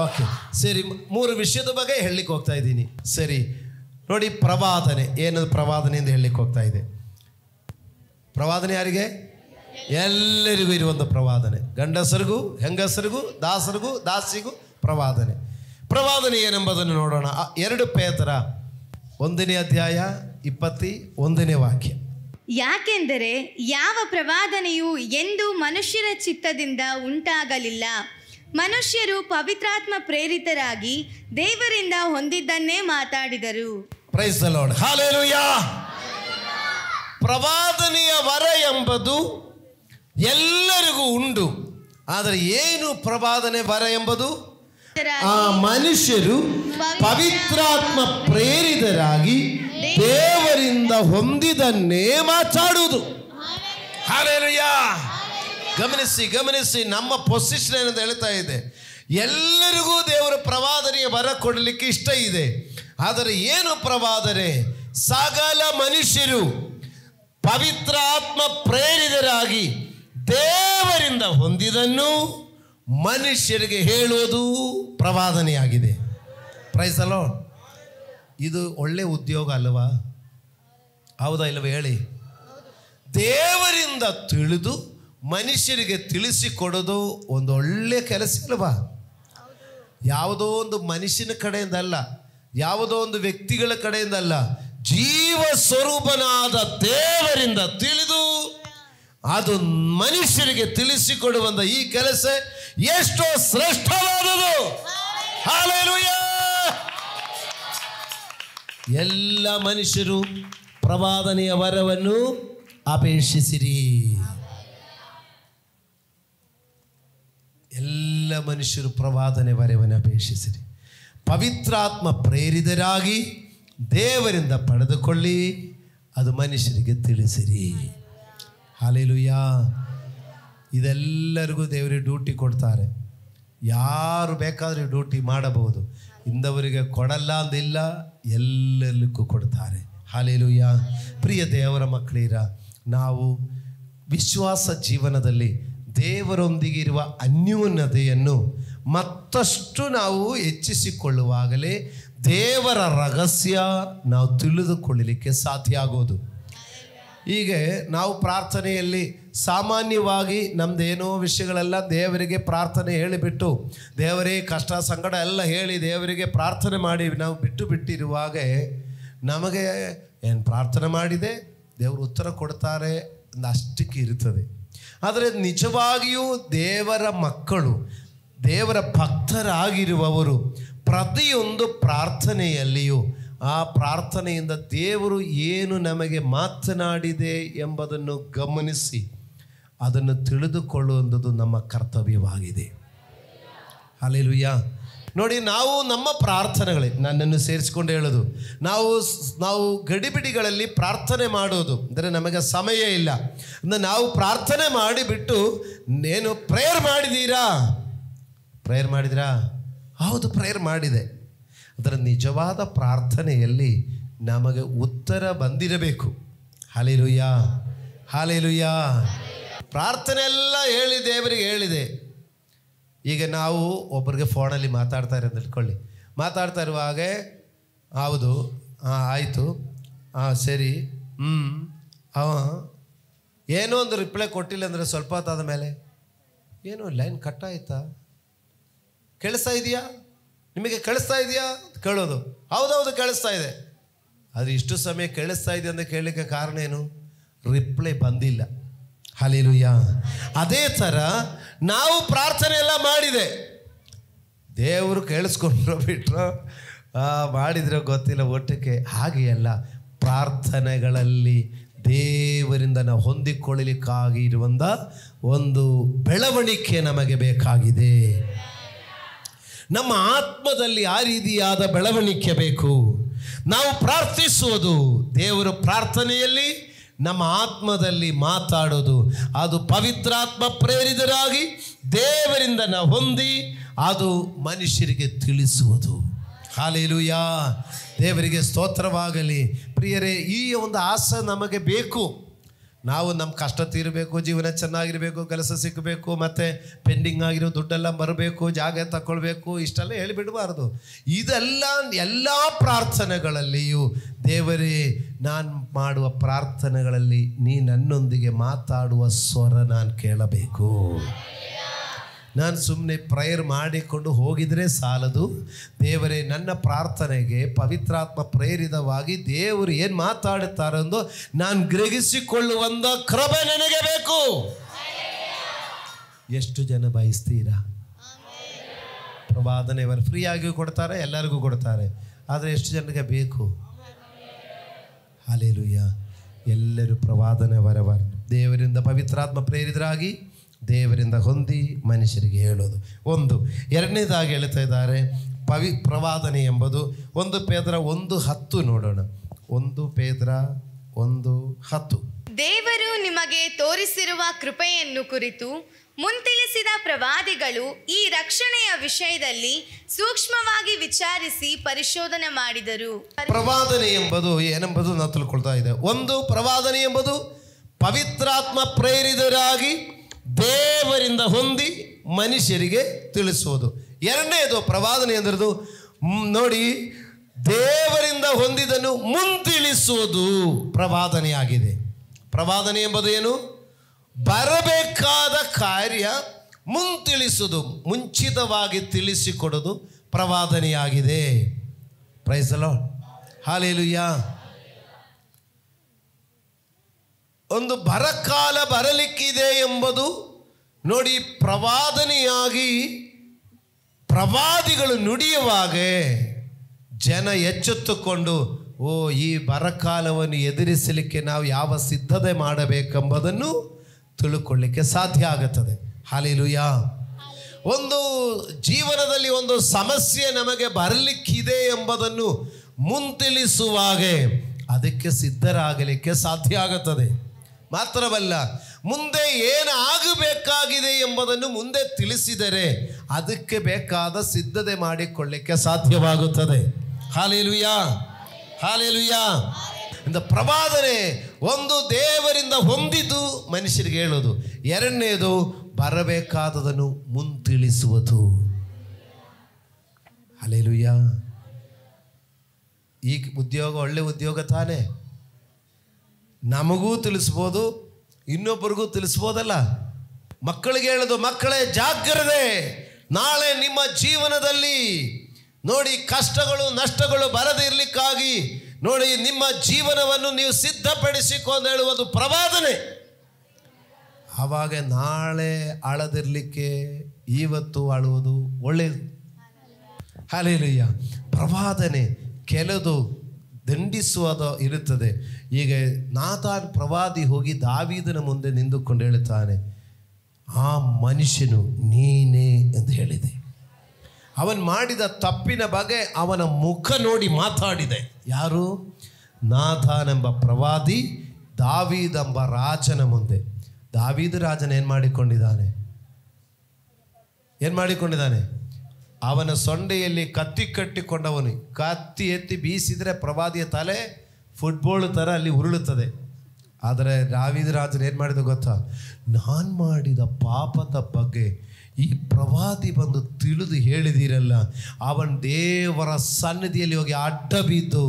ಓಕೆ, ಸರಿ, 3 ವಿಷಯದ ಬಗ್ಗೆ ಹೇಳಲಿಕ್ಕೆ ಹೋಗ್ತಾ ಇದ್ದೀನಿ. ಸರಿ ನೋಡಿ, ಪ್ರವಾದನೆ ಏನದು? ಪ್ರವಾದನೆ ಎಂದು ಹೇಳಲಿಕ್ಕೆ ಹೋಗ್ತಾ ಇದೆ. ಪ್ರವಾದನೆ ಯಾರಿಗೆ? ಎಲ್ಲರಿಗೂ ಇರುವಂಥ ಪ್ರವಾದನೆ. ಗಂಡಸರಿಗೂ ಹೆಂಗಸರಿಗೂ ದಾಸರಿಗೂ ದಾಸಿಗೂ ಪ್ರವಾದನೆ. ಪ್ರವಾದನೆ ಏನೆಂಬುದನ್ನು ನೋಡೋಣ. 2 ಪೇತ್ರ 1ನೇ ಅಧ್ಯಾಯ 21ನೇ ವಾಕ್ಯ. ಯಾಕೆಂದರೆ ಯಾವ ಪ್ರವಾದನೆಯು ಎಂದೂ ಮನುಷ್ಯರ ಚಿತ್ತದಿಂದ ಉಂಟಾಗಲಿಲ್ಲ. ಮನುಷ್ಯರು ಪವಿತ್ರಾತ್ಮ ಪ್ರೇರಿತರಾಗಿ ದೇವರಿಂದ ಹೊಂದಿದ್ದನ್ನೇ ಮಾತಾಡಿದರು. Praise the lord. ಹಲ್ಲೆಲೂಯಾ. ಪ್ರವಾದನೆಯ ವರ ಎಂಬುದು ಎಲ್ಲರಿಗೂ ಉಂಟು. ಆದರೆ ಏನು ಪ್ರವಾದನೆ ವರ ಎಂಬುದು? ಆ ಮನುಷ್ಯರು ಪವಿತ್ರಾತ್ಮ ಪ್ರೇರಿತರಾಗಿ ದೇವರಿಂದ ಹೊಂದಿದನ್ನೇ ಮಾತಾಡುವುದು. ಹಲ್ಲೆಲೂಯಾ. ಗಮನಿಸಿ, ನಮ್ಮ ಪೊಸಿಷನ್ ಏನಂತ ಹೇಳ್ತಾ ಇದೆ. ಎಲ್ಲರಿಗೂ ದೇವರ ಪ್ರವಾದನೆಯ ವರ ಕೊಡಲಿಕ್ಕೆ ಇಷ್ಟ ಇದೆ. ಆದರೆ ಏನು ಪ್ರವಾದನೆ? ಸಕಲ ಮನುಷ್ಯರು ಪವಿತ್ರಾತ್ಮ ಪ್ರೇರಿತರಾಗಿ ದೇವರಿಂದ ಹೊಂದಿದನ್ನು ಮನುಷ್ಯರಿಗೆ ಹೇಳುವುದು ಪ್ರವಾದನೆಯಾಗಿದೆ. Praise the lord. ಇದು ಒಳ್ಳೆ ಉದ್ಯೋಗ ಅಲ್ವಾ? ಹೌದಾ ಇಲ್ಲವೇ ಹೇಳಿ? ದೇವರಿಂದ ತಿಳಿದು ಮನುಷ್ಯರಿಗೆ ತಿಳಿಸಿಕೊಡೋದು ಒಂದು ಒಳ್ಳೆ ಕೆಲಸ ಇಲ್ವಾ? ಯಾವುದೋ ಒಂದು ಮನುಷ್ಯನ ಕಡೆಯಿಂದಲ್ಲ, ಯಾವುದೋ ಒಂದು ವ್ಯಕ್ತಿಗಳ ಕಡೆಯಿಂದಲ್ಲ, ಜೀವ ಸ್ವರೂಪನಾದ ದೇವರಿಂದ ತಿಳಿದು ಅದು ಮನುಷ್ಯರಿಗೆ ತಿಳಿಸಿಕೊಡುವಂಥ ಈ ಕೆಲಸ ಎಷ್ಟೋ ಶ್ರೇಷ್ಠವಾದದು. ಹಲ್ಲೆಲೂಯಾ. ಎಲ್ಲ ಮನುಷ್ಯರು ಪ್ರವಾದನೆಯ ವರವನ್ನು ಅಪೇಕ್ಷಿಸಿರಿ. ಎಲ್ಲ ಮನುಷ್ಯರು ಪ್ರವಾದನೆ ವರವನ್ನು ಅಪೇಕ್ಷಿಸಿರಿ. ಪವಿತ್ರಾತ್ಮ ಪ್ರೇರಿತರಾಗಿ ದೇವರಿಂದ ಪಡೆದುಕೊಳ್ಳಿ, ಅದು ಮನುಷ್ಯರಿಗೆ ತಿಳಿಸಿರಿ. ಹಲ್ಲೆಲೂಯಾ. ಇದೆಲ್ಲರಿಗೂ ದೇವರಿಗೆ ಡ್ಯೂಟಿ ಕೊಡ್ತಾರೆ. ಯಾರು ಬೇಕಾದರೂ ಡ್ಯೂಟಿ ಮಾಡಬಹುದು. ಇಂದವರಿಗೆ ಕೊಡಲ್ಲ ಅಂದಿಲ್ಲ, ಎಲ್ಲರಿಗೂ ಕೊಡ್ತಾರೆ. ಹಲ್ಲೆಲೂಯಾ. ಪ್ರಿಯ ದೇವರ ಮಕ್ಕಳಿರ, ನಾವು ವಿಶ್ವಾಸ ಜೀವನದಲ್ಲಿ ದೇವರೊಂದಿಗಿರುವ ಅನ್ಯೋನ್ಯತೆಯನ್ನು ಮತ್ತಷ್ಟು ನಾವು ಹೆಚ್ಚಿಸಿಕೊಳ್ಳುವಾಗಲೇ ದೇವರ ರಹಸ್ಯ ನಾವು ತಿಳಿದುಕೊಳ್ಳಲಿಕ್ಕೆ ಸಾಧ್ಯ ಆಗೋದು. ಹೀಗೆ ನಾವು ಪ್ರಾರ್ಥನೆಯಲ್ಲಿ ಸಾಮಾನ್ಯವಾಗಿ ನಮ್ಮದೇನೋ ವಿಷಯಗಳೆಲ್ಲ ದೇವರಿಗೆ ಪ್ರಾರ್ಥನೆ ಹೇಳಿಬಿಟ್ಟು, ದೇವರೇ ಕಷ್ಟ ಸಂಕಟ ಎಲ್ಲ ಹೇಳಿ ದೇವರಿಗೆ ಪ್ರಾರ್ಥನೆ ಮಾಡಿ ನಾವು ಬಿಟ್ಟಿರುವಾಗ ನಮಗೆ ಏನು ಪ್ರಾರ್ಥನೆ ಮಾಡಿದೆ ದೇವರು ಉತ್ತರ ಕೊಡ್ತಾರೆ ಅಷ್ಟಕ್ಕೆ ಇರ್ತದೆ. ಆದರೆ ನಿಜವಾಗಿಯೂ ದೇವರ ಮಕ್ಕಳು, ದೇವರ ಭಕ್ತರಾಗಿರುವವರು ಪ್ರತಿಯೊಂದು ಪ್ರಾರ್ಥನೆಯಲ್ಲಿಯೂ ಆ ಪ್ರಾರ್ಥನೆಯಿಂದ ದೇವರು ಏನು ನಮಗೆ ಮಾತನಾಡಿದೆ ಎಂಬುದನ್ನು ಗಮನಿಸಿ ಅದನ್ನು ತಿಳಿದುಕೊಳ್ಳುವಂಥದ್ದು ನಮ್ಮ ಕರ್ತವ್ಯವಾಗಿದೆ. ಹಲ್ಲೆಲೂಯಾ. ನೋಡಿ, ನಾವು ನಮ್ಮ ಪ್ರಾರ್ಥನೆಗಳೇ, ನನ್ನನ್ನು ಸೇರಿಸಿಕೊಂಡು ಹೇಳೋದು, ನಾವು ಗಡಿಬಿಡಿಗಳಲ್ಲಿ ಪ್ರಾರ್ಥನೆ ಮಾಡೋದು ಅಂದರೆ ನಮಗೆ ಸಮಯ ಇಲ್ಲ. ಅಂದರೆ ನಾವು ಪ್ರಾರ್ಥನೆ ಮಾಡಿಬಿಟ್ಟು ಏನು ಪ್ರೇಯರ್ ಮಾಡಿದ್ದೀರಾ? ಹೌದು, ಪ್ರೇಯರ್ ಮಾಡಿದೆ. ಅದರ ನಿಜವಾದ ಪ್ರಾರ್ಥನೆಯಲ್ಲಿ ನಮಗೆ ಉತ್ತರ ಬಂದಿರಬೇಕು. ಹಲ್ಲೆಲೂಯಾ. ಹಲ್ಲೆಲೂಯಾ. ಪ್ರಾರ್ಥನೆ ಎಲ್ಲ ಹೇಳಿ ದೇವರಿಗೆ ಹೇಳಿದೆ. ಈಗ ನಾವು ಒಬ್ಬರಿಗೆ ಫೋನಲ್ಲಿ ಮಾತಾಡ್ತಾ ಇರೋದು ತಿಳ್ಕೊಳ್ಳಿ. ಮಾತಾಡ್ತಾ ಇರುವಾಗ ಹೌದು, ಆಯಿತು, ಸರಿ, ಏನೋ ಒಂದು ರಿಪ್ಲೈ ಕೊಟ್ಟಿಲ್ಲ ಅಂದರೆ ಸ್ವಲ್ಪ ಹೊತ್ತಾದ ಮೇಲೆ ಏನು ಲೈನ್ ಕಟ್ ಆಯ್ತಾ, ಕೇಳಿಸ್ತಾ ಇದೆಯಾ, ನಿಮಗೆ ಕೇಳಿಸ್ತಾ ಇದೆಯಾ ಕೇಳೋದು. ಹೌದೌದು ಕೇಳಿಸ್ತಾ ಇದೆ. ಆದರೆ ಇಷ್ಟು ಸಮಯ ಕೇಳಿಸ್ತಾ ಇದೆ ಅಂತ ಕೇಳಲಿಕ್ಕೆ ಕಾರಣ ಏನು? ರಿಪ್ಲೈ ಬಂದಿಲ್ಲ. ಹಲ್ಲೆಲೂಯಾ. ಅದೇ ಥರ ನಾವು ಪ್ರಾರ್ಥನೆ ಎಲ್ಲ ಮಾಡಿದೆ, ದೇವರು ಕೇಳಿಸ್ಕೊಂಡ್ರೋ ಬಿಟ್ರೋ ಮಾಡಿದ್ರೆ ಗೊತ್ತಿಲ್ಲ ಒಟ್ಟಿಗೆ. ಹಾಗೆ ಅಲ್ಲ, ಪ್ರಾರ್ಥನೆಗಳಲ್ಲಿ ದೇವರಿಂದ ನಾವು ಹೊಂದಿಕೊಳ್ಳಲಿಕ್ಕಾಗಿ ಇರುವಂಥ ಒಂದು ಬೆಳವಣಿಗೆ ನಮಗೆ ಬೇಕಾಗಿದೆ. ನಮ್ಮ ಆತ್ಮದಲ್ಲಿ ಆ ರೀತಿಯಾದ ಬೆಳವಣಿಗೆ ಬೇಕು. ನಾವು ಪ್ರಾರ್ಥಿಸುವುದು, ದೇವರ ಪ್ರಾರ್ಥನೆಯಲ್ಲಿ ನಮ್ಮ ಆತ್ಮದಲ್ಲಿ ಮಾತಾಡೋದು, ಅದು ಪವಿತ್ರಾತ್ಮ ಪ್ರೇರಿತರಾಗಿ ದೇವರಿಂದ ನಾವು ಹೊಂದಿ ಅದು ಮನುಷ್ಯರಿಗೆ ತಿಳಿಸುವುದು. ಹಲ್ಲೆಲೂಯಾ. ದೇವರಿಗೆ ಸ್ತೋತ್ರವಾಗಲಿ. ಪ್ರಿಯರೇ, ಈ ಒಂದು ಆಸೆ ನಮಗೆ ಬೇಕು. ನಾವು ನಮ್ಮ ಕಷ್ಟ ತೀರಬೇಕು, ಜೀವನ ಚೆನ್ನಾಗಿರಬೇಕು, ಕೆಲಸ ಸಿಕ್ಕಬೇಕು, ಮತ್ತು ಪೆಂಡಿಂಗ್ ಆಗಿರೋ ದುಡ್ಡೆಲ್ಲ ಬರಬೇಕು, ಜಾಗ ತಗೊಳ್ಬೇಕು, ಇಷ್ಟೆಲ್ಲ ಹೇಳಿಬಿಡಬಾರ್ದು. ಇದೆಲ್ಲ ಎಲ್ಲ ಪ್ರಾರ್ಥನೆಗಳಲ್ಲಿಯೂ ದೇವರೇ, ನಾನು ಮಾಡುವ ಪ್ರಾರ್ಥನೆಗಳಲ್ಲಿ ನೀ ನನ್ನೊಂದಿಗೆ ಮಾತಾಡುವ ಸ್ವರ ನಾನು ಕೇಳಬೇಕು. ನಾನು ಸುಮ್ಮನೆ ಪ್ರೇಯರ್ ಮಾಡಿಕೊಂಡು ಹೋಗಿದರೆ ಸಾಲದು. ದೇವರೇ, ನನ್ನ ಪ್ರಾರ್ಥನೆಗೆ ಪವಿತ್ರಾತ್ಮ ಪ್ರೇರಿತವಾಗಿ ದೇವರು ಏನು ಮಾತಾಡುತ್ತಾರೆಂದು ನಾನು ಗ್ರಹಿಸಿಕೊಳ್ಳುವಂಥ ಕೃಪೆ ನನಗೆ ಬೇಕು. ಎಷ್ಟು ಜನ ಬಯಸ್ತೀರಾ? ಪ್ರವಾದನೆ ಅವರು ಫ್ರೀಯಾಗಿಯೂ ಕೊಡ್ತಾರೆ, ಎಲ್ಲರಿಗೂ ಕೊಡ್ತಾರೆ. ಆದರೆ ಎಷ್ಟು ಜನರಿಗೆ ಬೇಕು? ಹಲ್ಲೆಲೂಯ. ಎಲ್ಲರೂ ಪ್ರವಾದನೆ ವರವ ದೇವರಿಂದ ಪವಿತ್ರಾತ್ಮ ಪ್ರೇರಿತರಾಗಿ ದೇವರಿಂದ ಹೊಂದಿ ಮನುಷ್ಯರಿಗೆ ಹೇಳೋದು ಒಂದು. ಎರಡನೇದಾಗಿ ಹೇಳ್ತಾ ಇದ್ದಾರೆ ಪ್ರವಾದನೆ ಎಂಬುದು 1 ಪೇತ್ರ 1:10 ನೋಡೋಣ. 1 ಪೇತ್ರ 1:10. ದೇವರು ನಿಮಗೆ ತೋರಿಸಿರುವ ಕೃಪೆಯನ್ನು ಕುರಿತು ಮುಂತಿಳಿಸಿದ ಪ್ರವಾದಿಗಳು ಈ ರಕ್ಷಣೆಯ ವಿಷಯದಲ್ಲಿ ಸೂಕ್ಷ್ಮವಾಗಿ ವಿಚಾರಿಸಿ ಪರಿಶೋಧನೆ ಮಾಡಿದರು. ಪ್ರವಾದನೆ ಎಂಬುದು ಏನೆಂಬುದು ನಾವು ತಿಳ್ಕೊಳ್ತಾ ಇದೆ. ಒಂದು, ಪ್ರವಾದನೆ ಎಂಬುದು ಪವಿತ್ರಾತ್ಮ ಪ್ರೇರಿತರಾಗಿ ದೇವರಿಂದ ಹೊಂದಿ ಮನುಷ್ಯರಿಗೆ ತಿಳಿಸುವುದು. ಎರಡನೇದು ಪ್ರವಾದನೆ ಎಂದ್ರದು ನೋಡಿ, ದೇವರಿಂದ ಹೊಂದಿದನ್ನು ಮುಂತಿಳಿಸುವುದು ಪ್ರವಾದನೆಯಾಗಿದೆ. ಪ್ರವಾದನೆ ಎಂಬುದು ಏನು? ಬರಬೇಕಾದ ಕಾರ್ಯ ಮುಂತಿಳಿಸುವುದು, ಮುಂಚಿತವಾಗಿ ತಿಳಿಸಿಕೊಡೋದು ಪ್ರವಾದನೆಯಾಗಿದೆ. Praise the Lord. ಹಲ್ಲೆಲೂಯಾ. ಒಂದು ಬರಕಾಲ ಬರಲಿಕ್ಕಿದೆ ಎಂಬುದು ನೋಡಿ, ಪ್ರವಾದನೆಯಾಗಿ ಪ್ರವಾದಿಗಳು ನುಡಿಯುವಾಗ ಜನ ಎಚ್ಚೆತ್ತುಕೊಂಡು, ಓ, ಈ ಬರಕಾಲವನ್ನು ಎದುರಿಸಲಿಕ್ಕೆ ನಾವು ಯಾವ ಸಿದ್ಧತೆ ಮಾಡಬೇಕೆಂಬುದನ್ನು ತಿಳ್ಕೊಳ್ಳಿಕ್ಕೆ ಸಾಧ್ಯ ಆಗುತ್ತದೆ. ಹಲ್ಲೆಲೂಯಾ. ಒಂದು ಜೀವನದಲ್ಲಿ ಒಂದು ಸಮಸ್ಯೆ ನಮಗೆ ಬರಲಿಕ್ಕಿದೆ ಎಂಬುದನ್ನು ಮುಂತಿಳಿಸುವಾಗ ಅದಕ್ಕೆ ಸಿದ್ಧರಾಗಲಿಕ್ಕೆ ಸಾಧ್ಯ ಆಗುತ್ತದೆ. ಮಾತ್ರವಲ್ಲ, ಮುಂದೆ ಏನು ಆಗಬೇಕಾಗಿದೆ ಎಂಬುದನ್ನು ಮುಂದೆ ತಿಳಿಸಿದರೆ ಅದಕ್ಕೆ ಬೇಕಾದ ಸಿದ್ಧತೆ ಮಾಡಿಕೊಳ್ಳಿಕ್ಕೆ ಸಾಧ್ಯವಾಗುತ್ತದೆ. Hallelujah, hallelujah. ಇಂದ ಪ್ರವಾದನೆ ಒಂದು, ದೇವರಿಂದ ಹೊಂದಿದ್ದು ಮನುಷ್ಯರಿಗೆ ಹೇಳೋದು. ಎರಡನೇದು, ಬರಬೇಕಾದದನ್ನು ಮುಂತಿಳಿಸುವುದು. ಹಲ್ಲೆಲೂಯಾ. ಈ ಉದ್ಯೋಗ ಒಳ್ಳೆ ಉದ್ಯೋಗ ತಾನೇ, ನಮಗೂ ತಿಳಿಸ್ಬೋದು, ಇನ್ನೊಬ್ಬರಿಗೂ ತಿಳಿಸ್ಬೋದಲ್ಲ. ಮಕ್ಕಳಿಗೆ ಹೇಳೋದು, ಮಕ್ಕಳೇ ಜಾಗ್ರತೆ, ನಾಳೆ ನಿಮ್ಮ ಜೀವನದಲ್ಲಿ ನೋಡಿ ಕಷ್ಟಗಳು ನಷ್ಟಗಳು ಬರದಿರಲಿಕ್ಕಾಗಿ ನೋಡಿ ನಿಮ್ಮ ಜೀವನವನ್ನು ನೀವು ಸಿದ್ಧಪಡಿಸಿಕೊಂಡು ಹೇಳುವುದು ಪ್ರವಾದನೆ. ಆವಾಗ ನಾಳೆ ಅಳದಿರಲಿಕ್ಕೆ ಇವತ್ತು ಅಳುವುದು ಒಳ್ಳೆಯದು. ಹಲ್ಲೆಲೂಯಾ. ಪ್ರವಾದನೆ ಕೆಲದು ದಂಡಿಸುವುದು ಇರುತ್ತದೆ. ಈಗ ನಾತಾನ್ ಪ್ರವಾದಿ ಹೋಗಿ ದಾವೀದನ ಮುಂದೆ ನಿಂತುಕೊಂಡು ಹೇಳುತ್ತಾನೆ, ಆ ಮನುಷ್ಯನು ನೀನೇ ಎಂದು ಹೇಳಿದೆ. ಅವನು ಮಾಡಿದ ತಪ್ಪಿನ ಬಗ್ಗೆ ಅವನ ಮುಖ ನೋಡಿ ಮಾತಾಡಿದೆ. ಯಾರು? ನಾತಾನೆಂಬ ಪ್ರವಾದಿ ದಾವೀದೆಂಬ ರಾಜನ ಮುಂದೆ. ದಾವೀದ ರಾಜನ ಏನು ಮಾಡಿಕೊಂಡಿದ್ದಾನೆ? ಅವನ ಸೊಂಡೆಯಲ್ಲಿ ಕತ್ತಿ ಕಟ್ಟಿಕೊಂಡವನು. ಕತ್ತಿ ಎತ್ತಿ ಬೀಸಿದರೆ ಪ್ರವಾದಿಯ ತಲೆ ಫುಟ್ಬಾಲ್ ಥರ ಅಲ್ಲಿ ಉರುಳುತ್ತದೆ. ಆದರೆ ದಾವೀದ ರಾಜನು ಏನು ಮಾಡಿದ ಗೊತ್ತಾ? ನಾನು ಮಾಡಿದ ಪಾಪದ ಬಗ್ಗೆ ಈ ಪ್ರವಾದಿ ಬಂದು ತಿಳಿದು ಹೇಳಿದಿರಲ್ಲ, ಅವನ ದೇವರ ಸನ್ನಿಧಿಯಲ್ಲಿ ಹೋಗಿ ಅಡ್ಡ ಬಿದ್ದು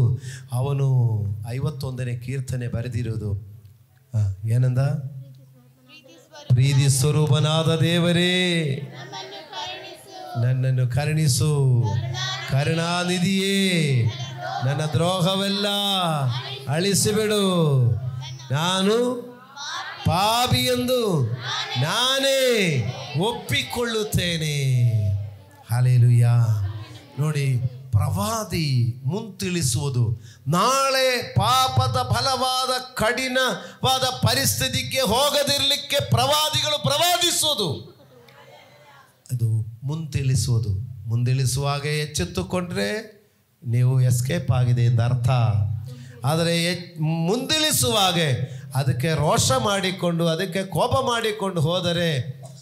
ಅವನು 51ನೇ ಕೀರ್ತನೆ ಬರೆದಿರೋದು. ಏನಂದ? ಪ್ರೀತಿ ಸ್ವರೂಪನಾದ ದೇವರೇ, ನನ್ನನ್ನು ಕರುಣಿಸು, ಕರುಣಾನಿಧಿಯೇ, ನನ್ನ ದ್ರೋಹವೆಲ್ಲ ಅಳಿಸಿಬಿಡು, ನಾನು ಪಾಪಿ ಎಂದು ನಾನೇ ಒಪ್ಪಿಕೊಳ್ಳುತ್ತೇನೆ. ಹಲ್ಲೆಲೂಯಾ. ನೋಡಿ, ಪ್ರವಾದಿ ಮುಂತಿಳಿಸುವುದು. ನಾಳೆ ಪಾಪದ ಫಲವಾದ ಕಠಿಣವಾದ ಪರಿಸ್ಥಿತಿಗೆ ಹೋಗದಿರಲಿಕ್ಕೆ ಪ್ರವಾದಿಗಳು ಪ್ರವಾದಿಸುವುದು, ಅದು ಮುಂತಿಳಿಸುವುದು. ಮುಂದಿಳಿಸುವಾಗ ಎಚ್ಚೆತ್ತುಕೊಂಡ್ರೆ ನೀವು ಎಸ್ಕೇಪ್ ಆಗಿದೆ ಎಂದು ಅರ್ಥ. ಆದರೆ ಮುಂದಿಳಿಸುವಾಗ ಅದಕ್ಕೆ ರೋಷ ಮಾಡಿಕೊಂಡು ಅದಕ್ಕೆ ಕೋಪ ಮಾಡಿಕೊಂಡು ಹೋದರೆ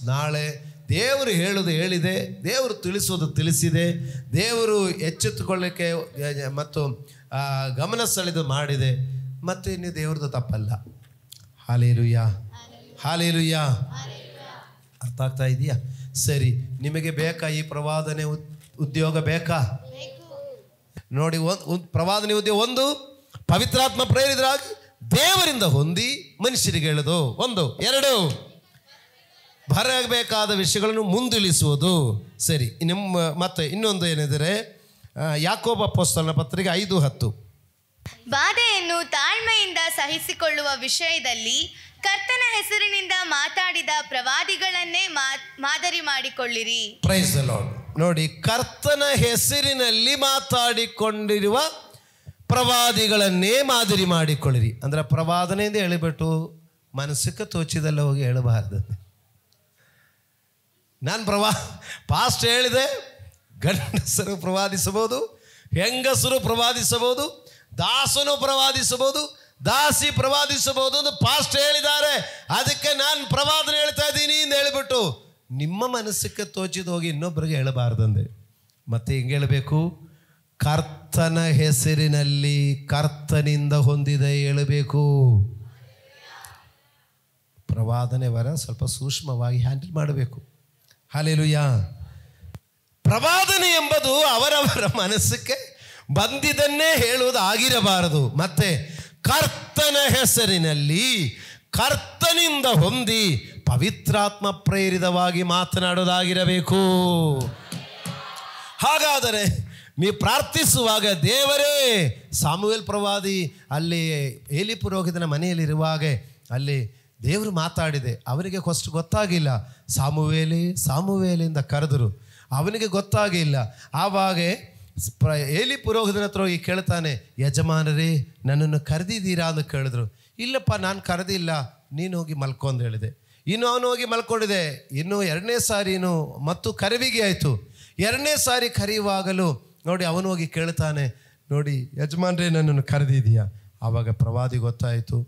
ನಾಳೆ ದೇವರು ಹೇಳೋದು ಹೇಳಿದೆ, ದೇವರು ತಿಳಿಸೋದು ತಿಳಿಸಿದೆ, ದೇವರು ಎಚ್ಚೆತ್ತುಕೊಳ್ಳಿಕ್ಕೆ ಮತ್ತು ಗಮನ ಸೆಳೆದು ಮಾಡಿದೆ, ಮತ್ತು ಇನ್ನು ದೇವ್ರದ್ದು ತಪ್ಪಲ್ಲ. Hallelujah, hallelujah. ಅರ್ಥ ಆಗ್ತಾ ಇದೆಯಾ? ಸರಿ, ನಿಮಗೆ ಬೇಕಾ ಈ ಪ್ರವಾದನೆ ಉದ್ಯೋಗ ಬೇಕಾ? ನೋಡಿ, ಪ್ರವಾದನೆ ಉದ್ಯೋಗ ಒಂದು, ಪವಿತ್ರಾತ್ಮ ಪ್ರೇರಿತರಾಗಿ ದೇವರಿಂದ ಹೊಂದಿ ಮನುಷ್ಯರಿಗೆ ಹೇಳೋದು ಒಂದು. ಎರಡು, ಬರಬೇಕಾದ ವಿಷಯಗಳನ್ನು ಮುಂದಿಳಿಸುವುದು. ಸರಿ, ಮತ್ತೆ ಇನ್ನೊಂದು ಏನೆಂದರೆ ಯಾಕೋಬ ಅಪೊಸ್ತಲನ ಪತ್ರಿಕೆ 5:10, ಬಾಧೆಯನ್ನು ತಾಳ್ಮೆಯಿಂದ ಸಹಿಸಿಕೊಳ್ಳುವ ವಿಷಯದಲ್ಲಿ ಕರ್ತನ ಹೆಸರಿನಿಂದ ಮಾತಾಡಿದ ಪ್ರವಾದಿಗಳನ್ನೇ ಮಾದರಿ ಮಾಡಿಕೊಳ್ಳಿರಿ. Price the lord. ನೋಡಿ, ಕರ್ತನ ಹೆಸರಿನಲ್ಲಿ ಮಾತಾಡಿಕೊಂಡಿರುವ ಪ್ರವಾದಿಗಳನ್ನೇ ಮಾದರಿ ಮಾಡಿಕೊಳ್ಳಿರಿ. ಅಂದ್ರೆ ಪ್ರವಾದನೆಯಿಂದ ಹೇಳಿಬಿಟ್ಟು ಮನಸ್ಸಕ್ಕೆ ತೋಚಿದಲ್ಲ ಹೋಗಿ ಹೇಳಬಾರ್ದು. ನಾನು ಪಾಸ್ಟ್ ಹೇಳಿದೆ, ಗಂಡಸರು ಪ್ರವಾದಿಸಬಹುದು, ಹೆಂಗಸರು ಪ್ರವಾದಿಸಬಹುದು, ದಾಸನು ಪ್ರವಾದಿಸಬಹುದು, ದಾಸಿ ಪ್ರವಾದಿಸಬಹುದು ಅಂತ ಪಾಸ್ಟ್ ಹೇಳಿದ್ದಾರೆ. ಅದಕ್ಕೆ ನಾನು ಪ್ರವಾದನೆ ಹೇಳ್ತಾ ಇದ್ದೀನಿ ಅಂತ ಹೇಳಿಬಿಟ್ಟು ನಿಮ್ಮ ಮನಸ್ಸಕ್ಕೆ ತೋಚಿದ ಹೋಗಿ ಇನ್ನೊಬ್ಬರಿಗೆ ಹೇಳಬಾರ್ದಂದೆ. ಮತ್ತೆ ಹಿಂಗೆ ಹೇಳಬೇಕು, ಕರ್ತನ ಹೆಸರಿನಲ್ಲಿ ಕರ್ತನಿಂದ ಹೊಂದಿದೆ ಹೇಳಬೇಕು. ಪ್ರವಾದನೆ ವರ ಸ್ವಲ್ಪ ಸೂಕ್ಷ್ಮವಾಗಿ ಹ್ಯಾಂಡಲ್ ಮಾಡಬೇಕು. ಹಲ್ಲೆಲೂಯ. ಪ್ರವಾದನೆ ಎಂಬುದು ಅವರವರ ಮನಸ್ಸಿಗೆ ಬಂದಿದ್ದನ್ನೇ ಹೇಳುವುದು ಆಗಿರಬಾರದು. ಮತ್ತೆ ಕರ್ತನ ಹೆಸರಿನಲ್ಲಿ ಕರ್ತನಿಂದ ಹೊಂದಿ ಪವಿತ್ರಾತ್ಮ ಪ್ರೇರಿತವಾಗಿ ಮಾತನಾಡೋದಾಗಿರಬೇಕು. ಹಾಗಾದರೆ ನೀವು ಪ್ರಾರ್ಥಿಸುವಾಗ ದೇವರೇ, ಸಾಮುವೇಲ್ ಪ್ರವಾದಿ ಅಲ್ಲಿ ಏಲಿ ಪುರೋಹಿತನ ಮನೆಯಲ್ಲಿರುವಾಗ ಅಲ್ಲಿ ದೇವರು ಮಾತಾಡಿದೆ. ಅವನಿಗೆ ಗೊತ್ತಾಗಿಲ್ಲ. ಸಾಮುವೇಲಿಂದ ಕರೆದರು, ಅವನಿಗೆ ಗೊತ್ತಾಗಿಲ್ಲ. ಆವಾಗ ಏಲಿ ಪುರೋಹಿತನ ಹತ್ರ ಹೋಗಿ ಕೇಳ್ತಾನೆ, ಯಜಮಾನರೇ ನನ್ನನ್ನು ಕರೆದಿದ್ದೀರಾ ಅಂತ ಕೇಳಿದ್ರು. ಇಲ್ಲಪ್ಪ, ನಾನು ಕರೆದಿಲ್ಲ, ನೀನು ಹೋಗಿ ಮಲ್ಕೊ ಅಂತ ಹೇಳಿದೆ. ಇನ್ನು ಅವನು ಹೋಗಿ ಮಲ್ಕೊಂಡಿದೆ. ಇನ್ನು 2ನೇ ಸಾರಿನೂ ಮತ್ತು ಕರೆವಿಗೆ ಆಯಿತು. 2ನೇ ಸಾರಿ ಕರೆಯುವಾಗಲೂ ನೋಡಿ ಅವನು ಹೋಗಿ ಕೇಳ್ತಾನೆ, ನೋಡಿ ಯಜಮಾನ್ರೇ ನನ್ನನ್ನು ಕರೆದಿದೆಯಾ? ಆವಾಗ ಪ್ರವಾದಿ ಗೊತ್ತಾಯಿತು,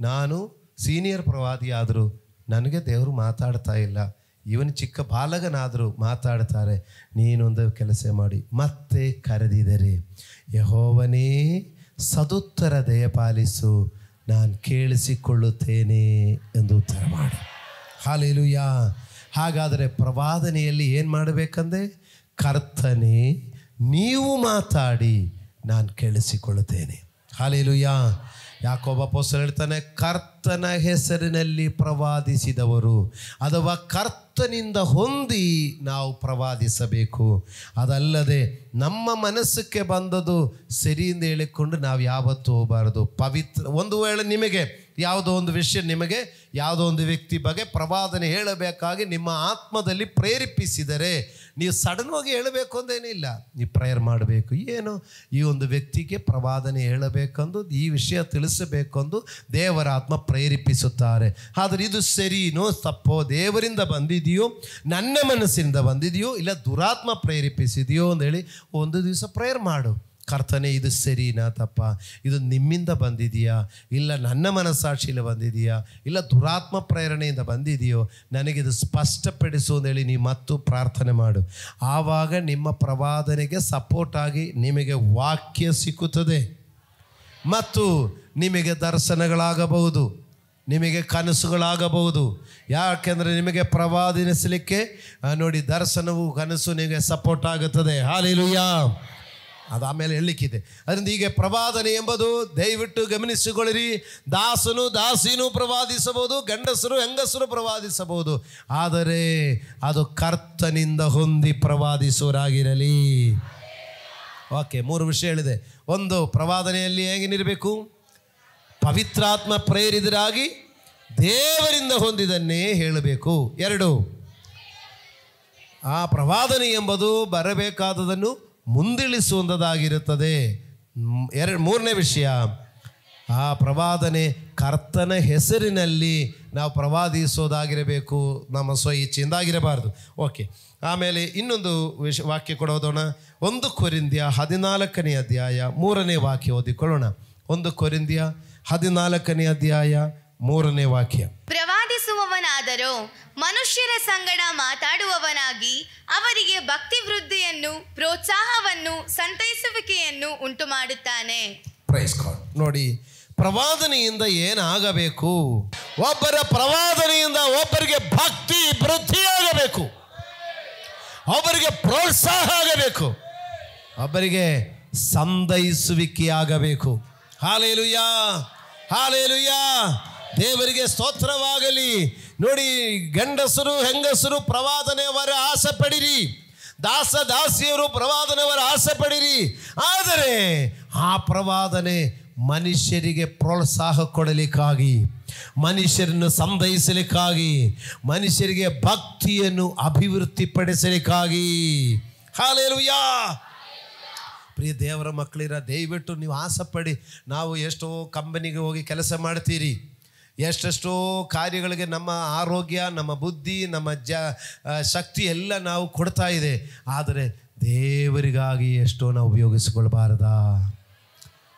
ನಾನು ಸೀನಿಯರ್ ಪ್ರವಾದಿ ಆದರೂ ನನಗೆ ದೇವರು ಮಾತಾಡ್ತಾ ಇಲ್ಲ, ಇವನು ಚಿಕ್ಕ ಬಾಲಕನಾದರೂ ಮಾತಾಡ್ತಾರೆ. ನೀನೊಂದು ಕೆಲಸ ಮಾಡಿ, ಮತ್ತೆ ಕರೆದಿದರೆ ಯೆಹೋವನೇ ಸದುತ್ತರ ದಯಪಾಲಿಸು, ನಾನು ಕೇಳಿಸಿಕೊಳ್ಳುತ್ತೇನೆ ಎಂದು ಉತ್ತರ ಮಾಡಿ. ಹಲ್ಲೆಲೂಯ. ಹಾಗಾದರೆ ಪ್ರವಾದನೆಯಲ್ಲಿ ಏನು ಮಾಡಬೇಕಂದ್ರೆ, ಕರ್ತನೇ ನೀವು ಮಾತಾಡಿ ನಾನು ಕೇಳಿಸಿಕೊಳ್ಳುತ್ತೇನೆ. ಹಲ್ಲೆಲೂಯ. ಯಾಕೋಬ ಅಪೊಸ್ತಲ ಹೇಳ್ತಾನೆ, ಕರ್ತನ ಹೆಸರಿನಲ್ಲಿ ಪ್ರವಾದಿಸಿದವರು ಅಥವಾ ಕರ್ತನಿಂದ ಹೊಂದಿ ನಾವು ಪ್ರವಾದಿಸಬೇಕು. ಅದಲ್ಲದೆ ನಮ್ಮ ಮನಸ್ಸಕ್ಕೆ ಬಂದದು ಸರಿಯಿಂದ ಹೇಳಿಕೊಂಡು ನಾವು ಯಾವತ್ತೂ ಹೋಗಬಾರದು. ಒಂದು ವೇಳೆ ನಿಮಗೆ ಯಾವುದೋ ಒಂದು ವಿಷಯ, ನಿಮಗೆ ಯಾವುದೋ ಒಂದು ವ್ಯಕ್ತಿ ಬಗ್ಗೆ ಪ್ರವಾದನೆ ಹೇಳಬೇಕಾಗಿ ನಿಮ್ಮ ಆತ್ಮದಲ್ಲಿ ಪ್ರೇರೇಪಿಸಿದರೆ ನೀವು ಸಡನ್ ಹೋಗಿ ಹೇಳಬೇಕು ಅಂದೇನಿಲ್ಲ. ನೀವು ಪ್ರೇಯರ್ ಮಾಡಬೇಕು. ಏನು, ಈ ಒಂದು ವ್ಯಕ್ತಿಗೆ ಪ್ರವಾದನೆ ಹೇಳಬೇಕೆಂದು, ಈ ವಿಷಯ ತಿಳಿಸಬೇಕೆಂದು ದೇವರ ಆತ್ಮ ಪ್ರೇರೇಪಿಸುತ್ತಾರೆ. ಆದರೆ ಇದು ಸರಿನೋ ತಪ್ಪೋ, ದೇವರಿಂದ ಬಂದಿದೆಯೋ, ನನ್ನ ಮನಸ್ಸಿನಿಂದ ಬಂದಿದೆಯೋ, ಇಲ್ಲ ದುರಾತ್ಮ ಪ್ರೇರೇಪಿಸಿದೆಯೋ ಅಂದೇಳಿ ಒಂದು ದಿವಸ ಪ್ರೇಯರ್ ಮಾಡು. ಕರ್ತನೆ, ಇದು ಸರಿನಾ ತಪ್ಪ, ಇದು ನಿಮ್ಮಿಂದ ಬಂದಿದೆಯಾ, ಇಲ್ಲ ನನ್ನ ಮನಸ್ಸಾಕ್ಷಿಯಲ್ಲಿ ಬಂದಿದೆಯಾ, ಇಲ್ಲ ದುರಾತ್ಮ ಪ್ರೇರಣೆಯಿಂದ ಬಂದಿದೆಯೋ, ನನಗಿದು ಸ್ಪಷ್ಟಪಡಿಸು ಅಂದೇಳಿ ನೀವು ಮತ್ತು ಪ್ರಾರ್ಥನೆ ಮಾಡು. ಆವಾಗ ನಿಮ್ಮ ಪ್ರವಾದನೆಗೆ ಸಪೋರ್ಟ್ ಆಗಿ ನಿಮಗೆ ವಾಕ್ಯ ಸಿಕ್ಕುತ್ತದೆ ಮತ್ತು ನಿಮಗೆ ದರ್ಶನಗಳಾಗಬಹುದು, ನಿಮಗೆ ಕನಸುಗಳಾಗಬಹುದು. ಯಾಕೆಂದರೆ ನಿಮಗೆ ಪ್ರವಾದಿಸಲಿಕ್ಕೆ ನೋಡಿ ದರ್ಶನವು ಕನಸು ನಿಮಗೆ ಸಪೋರ್ಟ್ ಆಗುತ್ತದೆ. ಹಲ್ಲೆಲೂಯ. ಅದಾದಮೇಲೆ ಹೇಳಲಿಕ್ಕಿದೆ. ಅದರಿಂದ ಹೀಗೆ ಪ್ರವಾದನೆ ಎಂಬುದು ದಯವಿಟ್ಟು ಗಮನಿಸಿಕೊಳ್ಳಿರಿ. ದಾಸನು ದಾಸಿನೂ ಪ್ರವಾದಿಸಬಹುದು, ಗಂಡಸರು ಹೆಂಗಸರು ಪ್ರವಾದಿಸಬಹುದು. ಆದರೆ ಅದು ಕರ್ತನಿಂದ ಹೊಂದಿ ಪ್ರವಾದಿಸುವರಾಗಿರಲಿ. ಓಕೆ, 3 ವಿಷಯ ಹೇಳಿದೆ. ಒಂದು, ಪ್ರವಾದನೆಯಲ್ಲಿ ಹೇಗೇನಿರಬೇಕು? ಪವಿತ್ರಾತ್ಮ ಪ್ರೇರಿತರಾಗಿ ದೇವರಿಂದ ಹೊಂದಿದನ್ನೇ ಹೇಳಬೇಕು. 2, ಆ ಪ್ರವಾದನೆ ಎಂಬುದು ಬರಬೇಕಾದದನ್ನು ಮುಂದಿಳಿಸುವಂಥದ್ದಾಗಿರುತ್ತದೆ. 3ನೇ ವಿಷಯ, ಆ ಪ್ರವಾದನೆ ಕರ್ತನ ಹೆಸರಿನಲ್ಲಿ ನಾವು ಪ್ರವಾದಿಸೋದಾಗಿರಬೇಕು, ನಮ್ಮ ಸ್ವ ಇಚ್ಛೆಯಿಂದಾಗಿರಬಾರ್ದು. ಓಕೆ, ಆಮೇಲೆ ಇನ್ನೊಂದು ವಾಕ್ಯ ಕೊಡೋದೋಣ. 1 ಕೊರಿಂಥ್ಯ 14ನೇ ಅಧ್ಯಾಯ 3ನೇ ವಾಕ್ಯ ಓದಿಕೊಳ್ಳೋಣ. 1 ಕೊರಿಂಥ್ಯ 14ನೇ ಅಧ್ಯಾಯ 3ನೇ ವಾಕ್ಯ. ಪ್ರವಾದಿಸುವವನಾದರೂ ಮನುಷ್ಯರ ಸಂಗಡ ಮಾತಾಡುವವನಾಗಿ ಅವರಿಗೆ ಭಕ್ತಿ ವೃದ್ಧಿಯನ್ನು, ಪ್ರೋತ್ಸಾಹವನ್ನು, ಸಂತೈಸುವಿಕೆಯನ್ನು ಉಂಟು ಮಾಡುತ್ತಾನೆ. Praise God. ನೋಡಿ, ಪ್ರವಾದನೆಯಿಂದ ಏನಾಗಬೇಕು? ಒಬ್ಬರ ಪ್ರವಾದನೆಯಿಂದ ಒಬ್ಬರಿಗೆ ಭಕ್ತಿ ವೃದ್ಧಿಯಾಗಬೇಕು, ಒಬ್ಬರಿಗೆ ಪ್ರೋತ್ಸಾಹ ಆಗಬೇಕು, ಒಬ್ಬರಿಗೆ ಸಂತೈಸುವಿಕೆಯಾಗಬೇಕು. ಹಾಲೆಲೂಯಾ, ಹಾಲೆಲೂಯಾ, ದೇವರಿಗೆ ಸ್ತೋತ್ರವಾಗಲಿ. ನೋಡಿ, ಗಂಡಸರು ಹೆಂಗಸರು ಪ್ರವಾದನೆಯವರ ಆಸೆ ಪಡಿರಿ, ದಾಸ ದಾಸಿಯರು ಪ್ರವಾದನೆಯವರ ಆಸೆ ಪಡಿರಿ. ಆದರೆ ಆ ಪ್ರವಾದನೆ ಮನುಷ್ಯರಿಗೆ ಪ್ರೋತ್ಸಾಹ ಕೊಡಲಿಕ್ಕಾಗಿ, ಮನುಷ್ಯರನ್ನು ಸಂತೈಸಲಿಕ್ಕಾಗಿ, ಮನುಷ್ಯರಿಗೆ ಭಕ್ತಿಯನ್ನು ಅಭಿವೃದ್ಧಿಪಡಿಸಲಿಕ್ಕಾಗಿ. ಹಾಲೆಲೂಯಾ. ಪ್ರಿಯ ದೇವರ ಮಕ್ಕಳಿರ, ದಯವಿಟ್ಟು ನೀವು ಆಸೆ ಪಡಿ. ನಾವು ಎಷ್ಟೋ ಕಂಪನಿಗೆ ಹೋಗಿ ಕೆಲಸ ಮಾಡ್ತೀರಿ, ಎಷ್ಟೆಷ್ಟೋ ಕಾರ್ಯಗಳಿಗೆ ನಮ್ಮ ಆರೋಗ್ಯ, ನಮ್ಮ ಬುದ್ಧಿ, ನಮ್ಮ ಶಕ್ತಿ ಎಲ್ಲ ನಾವು ಕೊಡ್ತಾ ಇದೆ. ಆದರೆ ದೇವರಿಗಾಗಿ ಎಷ್ಟೋ ನಾವು ಉಪಯೋಗಿಸಿಕೊಳ್ಬಾರ್ದಾ?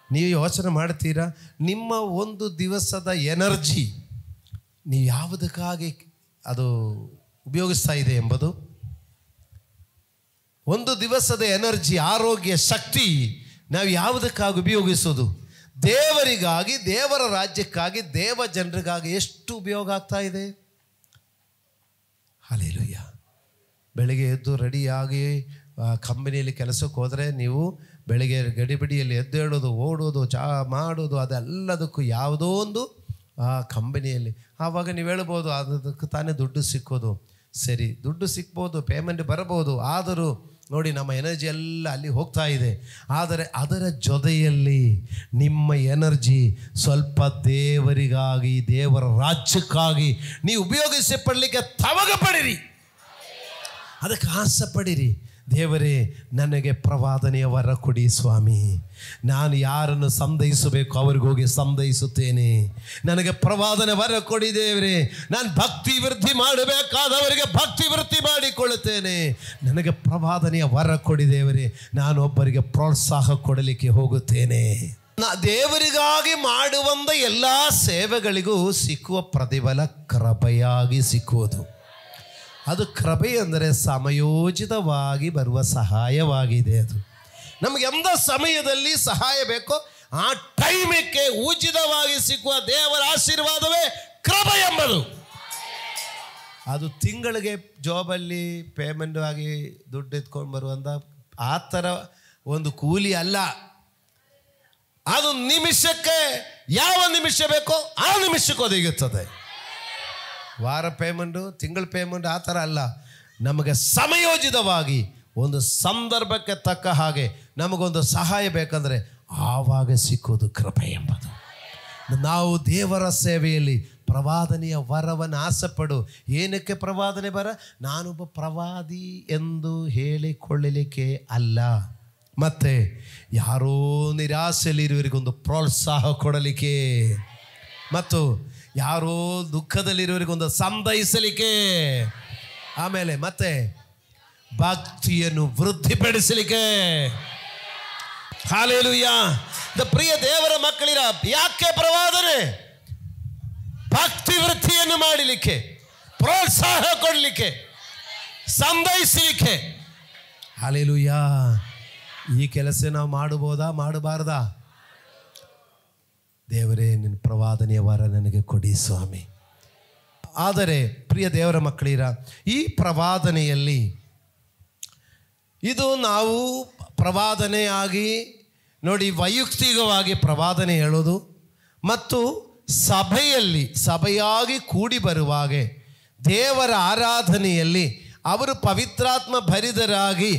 ನೀವು ಯೋಚನೆ ಮಾಡ್ತೀರಾ, ನಿಮ್ಮ ಒಂದು ದಿವಸದ ಎನರ್ಜಿ ನೀವು ಯಾವುದಕ್ಕಾಗಿ ಅದು ಉಪಯೋಗಿಸ್ತಾ ಇದೆ ಎಂಬುದು? ಒಂದು ದಿವಸದ ಎನರ್ಜಿ, ಆರೋಗ್ಯ, ಶಕ್ತಿ ನಾವು ಯಾವುದಕ್ಕಾಗಿ ಉಪಯೋಗಿಸೋದು? ದೇವರಿಗಾಗಿ, ದೇವರ ರಾಜ್ಯಕ್ಕಾಗಿ, ದೇವ ಜನರಿಗಾಗಿ ಎಷ್ಟು ಉಪಯೋಗ ಆಗ್ತಾ ಇದೆ. ಹಲ್ಲೆಲೂಯಾ. ಬೆಳಗ್ಗೆ ಎದ್ದು ರೆಡಿಯಾಗಿ ಕಂಪನಿಯಲ್ಲಿ ಕೆಲಸಕ್ಕೆ ಹೋದರೆ ನೀವು ಬೆಳಗ್ಗೆ ಗಡಿಬಿಡಿಯಲ್ಲಿ ಎದ್ದೇಳೋದು, ಓಡೋದು, ಮಾಡೋದು, ಅದೆಲ್ಲದಕ್ಕೂ ಯಾವುದೋ ಒಂದು ಕಂಪನಿಯಲ್ಲಿ ಆವಾಗ ನೀವು ಹೇಳ್ಬೋದು ಅದಕ್ಕೆ ತಾನೇ ದುಡ್ಡು ಸಿಕ್ಕೋದು. ಸರಿ, ದುಡ್ಡು ಸಿಕ್ಬೋದು, ಪೇಮೆಂಟ್ ಬರಬಹುದು. ಆದರೂ ನೋಡಿ, ನಮ್ಮ ಎನರ್ಜಿ ಎಲ್ಲ ಅಲ್ಲಿ ಹೋಗ್ತಾ ಇದೆ. ಆದರೆ ಅದರ ಜೊತೆಯಲ್ಲಿ ನಿಮ್ಮ ಎನರ್ಜಿ ಸ್ವಲ್ಪ ದೇವರಿಗಾಗಿ, ದೇವರ ರಾಜ್ಯಕ್ಕಾಗಿ ನೀವು ಉಪಯೋಗಿಸಿ ಪಡಲಿಕ್ಕೆ ತವಗ ಪಡಿರಿ, ಅದಕ್ಕೆ ಆಸೆ ಪಡಿರಿ. ದೇವರೇ, ನನಗೆ ಪ್ರವಾದನೆಯ ವರ ಕೊಡಿ ಸ್ವಾಮಿ. ನಾನು ಯಾರನ್ನು ಸಂತೈಸಬೇಕು ಅವ್ರಿಗೋಗಿ ಸಂತೈಸುತ್ತೇನೆ. ನನಗೆ ಪ್ರವಾದನೆ ವರ ಕೊಡಿ ದೇವರೇ. ನಾನು ಭಕ್ತಿ ವೃದ್ಧಿ ಮಾಡಬೇಕಾದವರಿಗೆ ಭಕ್ತಿ ವೃದ್ಧಿ ಮಾಡಿಕೊಳ್ಳುತ್ತೇನೆ. ನನಗೆ ಪ್ರವಾದನೆಯ ವರ ಕೊಡಿ ದೇವರೇ. ನಾನು ಒಬ್ಬರಿಗೆ ಪ್ರೋತ್ಸಾಹ ಕೊಡಲಿಕ್ಕೆ ಹೋಗುತ್ತೇನೆ. ದೇವರಿಗಾಗಿ ಮಾಡುವಂಥ ಎಲ್ಲ ಸೇವೆಗಳಿಗೂ ಸಿಕ್ಕುವ ಪ್ರತಿಫಲ ಕೃಪೆಯಾಗಿ ಸಿಕ್ಕುವುದು. ಅದು ಕೃಪೆ ಅಂದರೆ ಸಮಯೋಚಿತವಾಗಿ ಬರುವ ಸಹಾಯವಾಗಿದೆ. ಅದು ನಮಗೆ ಎಂಥ ಸಮಯದಲ್ಲಿ ಸಹಾಯ ಬೇಕೋ ಆ ಟೈಮಕ್ಕೆ ಉಚಿತವಾಗಿ ಸಿಕ್ಕುವ ದೇವರ ಆಶೀರ್ವಾದವೇ ಕೃಪೆ ಎಂಬುದು. ಅದು ತಿಂಗಳಿಗೆ ಜಾಬಲ್ಲಿ ಪೇಮೆಂಟ್ ಆಗಿ ದುಡ್ಡು ಎತ್ಕೊಂಡು ಬರುವಂಥ ಆ ಥರ ಒಂದು ಕೂಲಿ ಅಲ್ಲ. ಅದು ನಿಮಿಷಕ್ಕೆ, ಯಾವ ನಿಮಿಷ ಬೇಕೋ ಆ ನಿಮಿಷಕ್ಕೆ ಒದಗುತ್ತದೆ. ವಾರ ಪೇಮೆಂಟು, ತಿಂಗಳ ಪೇಮೆಂಟ್ ಆ ಥರ ಅಲ್ಲ. ನಮಗೆ ಸಮಯೋಚಿತವಾಗಿ ಒಂದು ಸಂದರ್ಭಕ್ಕೆ ತಕ್ಕ ಹಾಗೆ ನಮಗೊಂದು ಸಹಾಯ ಬೇಕಂದರೆ ಆವಾಗ ಸಿಕ್ಕೋದು ಕೃಪೆ ಎಂಬುದು. ನಾವು ದೇವರ ಸೇವೆಯಲ್ಲಿ ಪ್ರವಾದನೆಯ ವರವನ್ನು ಆಸೆಪಡು. ಏನಕ್ಕೆ ಪ್ರವಾದನೆ ವರ? ನಾನೊಬ್ಬ ಪ್ರವಾದಿ ಎಂದು ಹೇಳಿಕೊಳ್ಳಲಿಕ್ಕೆ ಅಲ್ಲ, ಮತ್ತು ಯಾರೋ ನಿರಾಸೆಯಲ್ಲಿರುವವರಿಗೊಂದು ಪ್ರೋತ್ಸಾಹ ಕೊಡಲಿಕ್ಕೆ, ಮತ್ತು ಯಾರೋ ದುಃಖದಲ್ಲಿರೋರಿಗೊಂದು ಸಂತೈಸಲಿಕ್ಕೆ, ಆಮೇಲೆ ಮತ್ತೆ ಭಕ್ತಿಯನ್ನು ವೃದ್ಧಿಪಡಿಸಲಿಕ್ಕೆ. ಹಲ್ಲೆಲೂಯಾ. ಪ್ರಿಯ ದೇವರ ಮಕ್ಕಳಿರ, ಯಾಕೆ ಪ್ರವಾದನೆ? ಭಕ್ತಿ ವೃದ್ಧಿಯನ್ನು ಮಾಡಲಿಕ್ಕೆ, ಪ್ರೋತ್ಸಾಹ ಕೊಡಲಿಕ್ಕೆ, ಸಂತೈಸಲಿಕ್ಕೆ. ಹಲ್ಲೆಲೂಯಾ. ಈ ಕೆಲಸ ನಾವು ಮಾಡಬಹುದಾ, ಮಾಡಬಾರ್ದಾ? ದೇವರೇ, ನಿನ್ನ ಪ್ರವಾದನೆಯ ವರ ನನಗೆ ಕೊಡಿ ಸ್ವಾಮಿ. ಆದರೆ ಪ್ರಿಯ ದೇವರ ಮಕ್ಕಳಿರ, ಈ ಪ್ರವಾದನೆಯಲ್ಲಿ ಇದು ನಾವು ಪ್ರವಾದನೆಯಾಗಿ ನೋಡಿ, ವೈಯಕ್ತಿಕವಾಗಿ ಪ್ರವಾದನೆ ಹೇಳೋದು ಮತ್ತು ಸಭೆಯಲ್ಲಿ ಸಭೆಯಾಗಿ ಕೂಡಿ ಬರುವಾಗೆ ದೇವರ ಆರಾಧನೆಯಲ್ಲಿ ಅವರು ಪವಿತ್ರಾತ್ಮ ಭರಿತರಾಗಿ,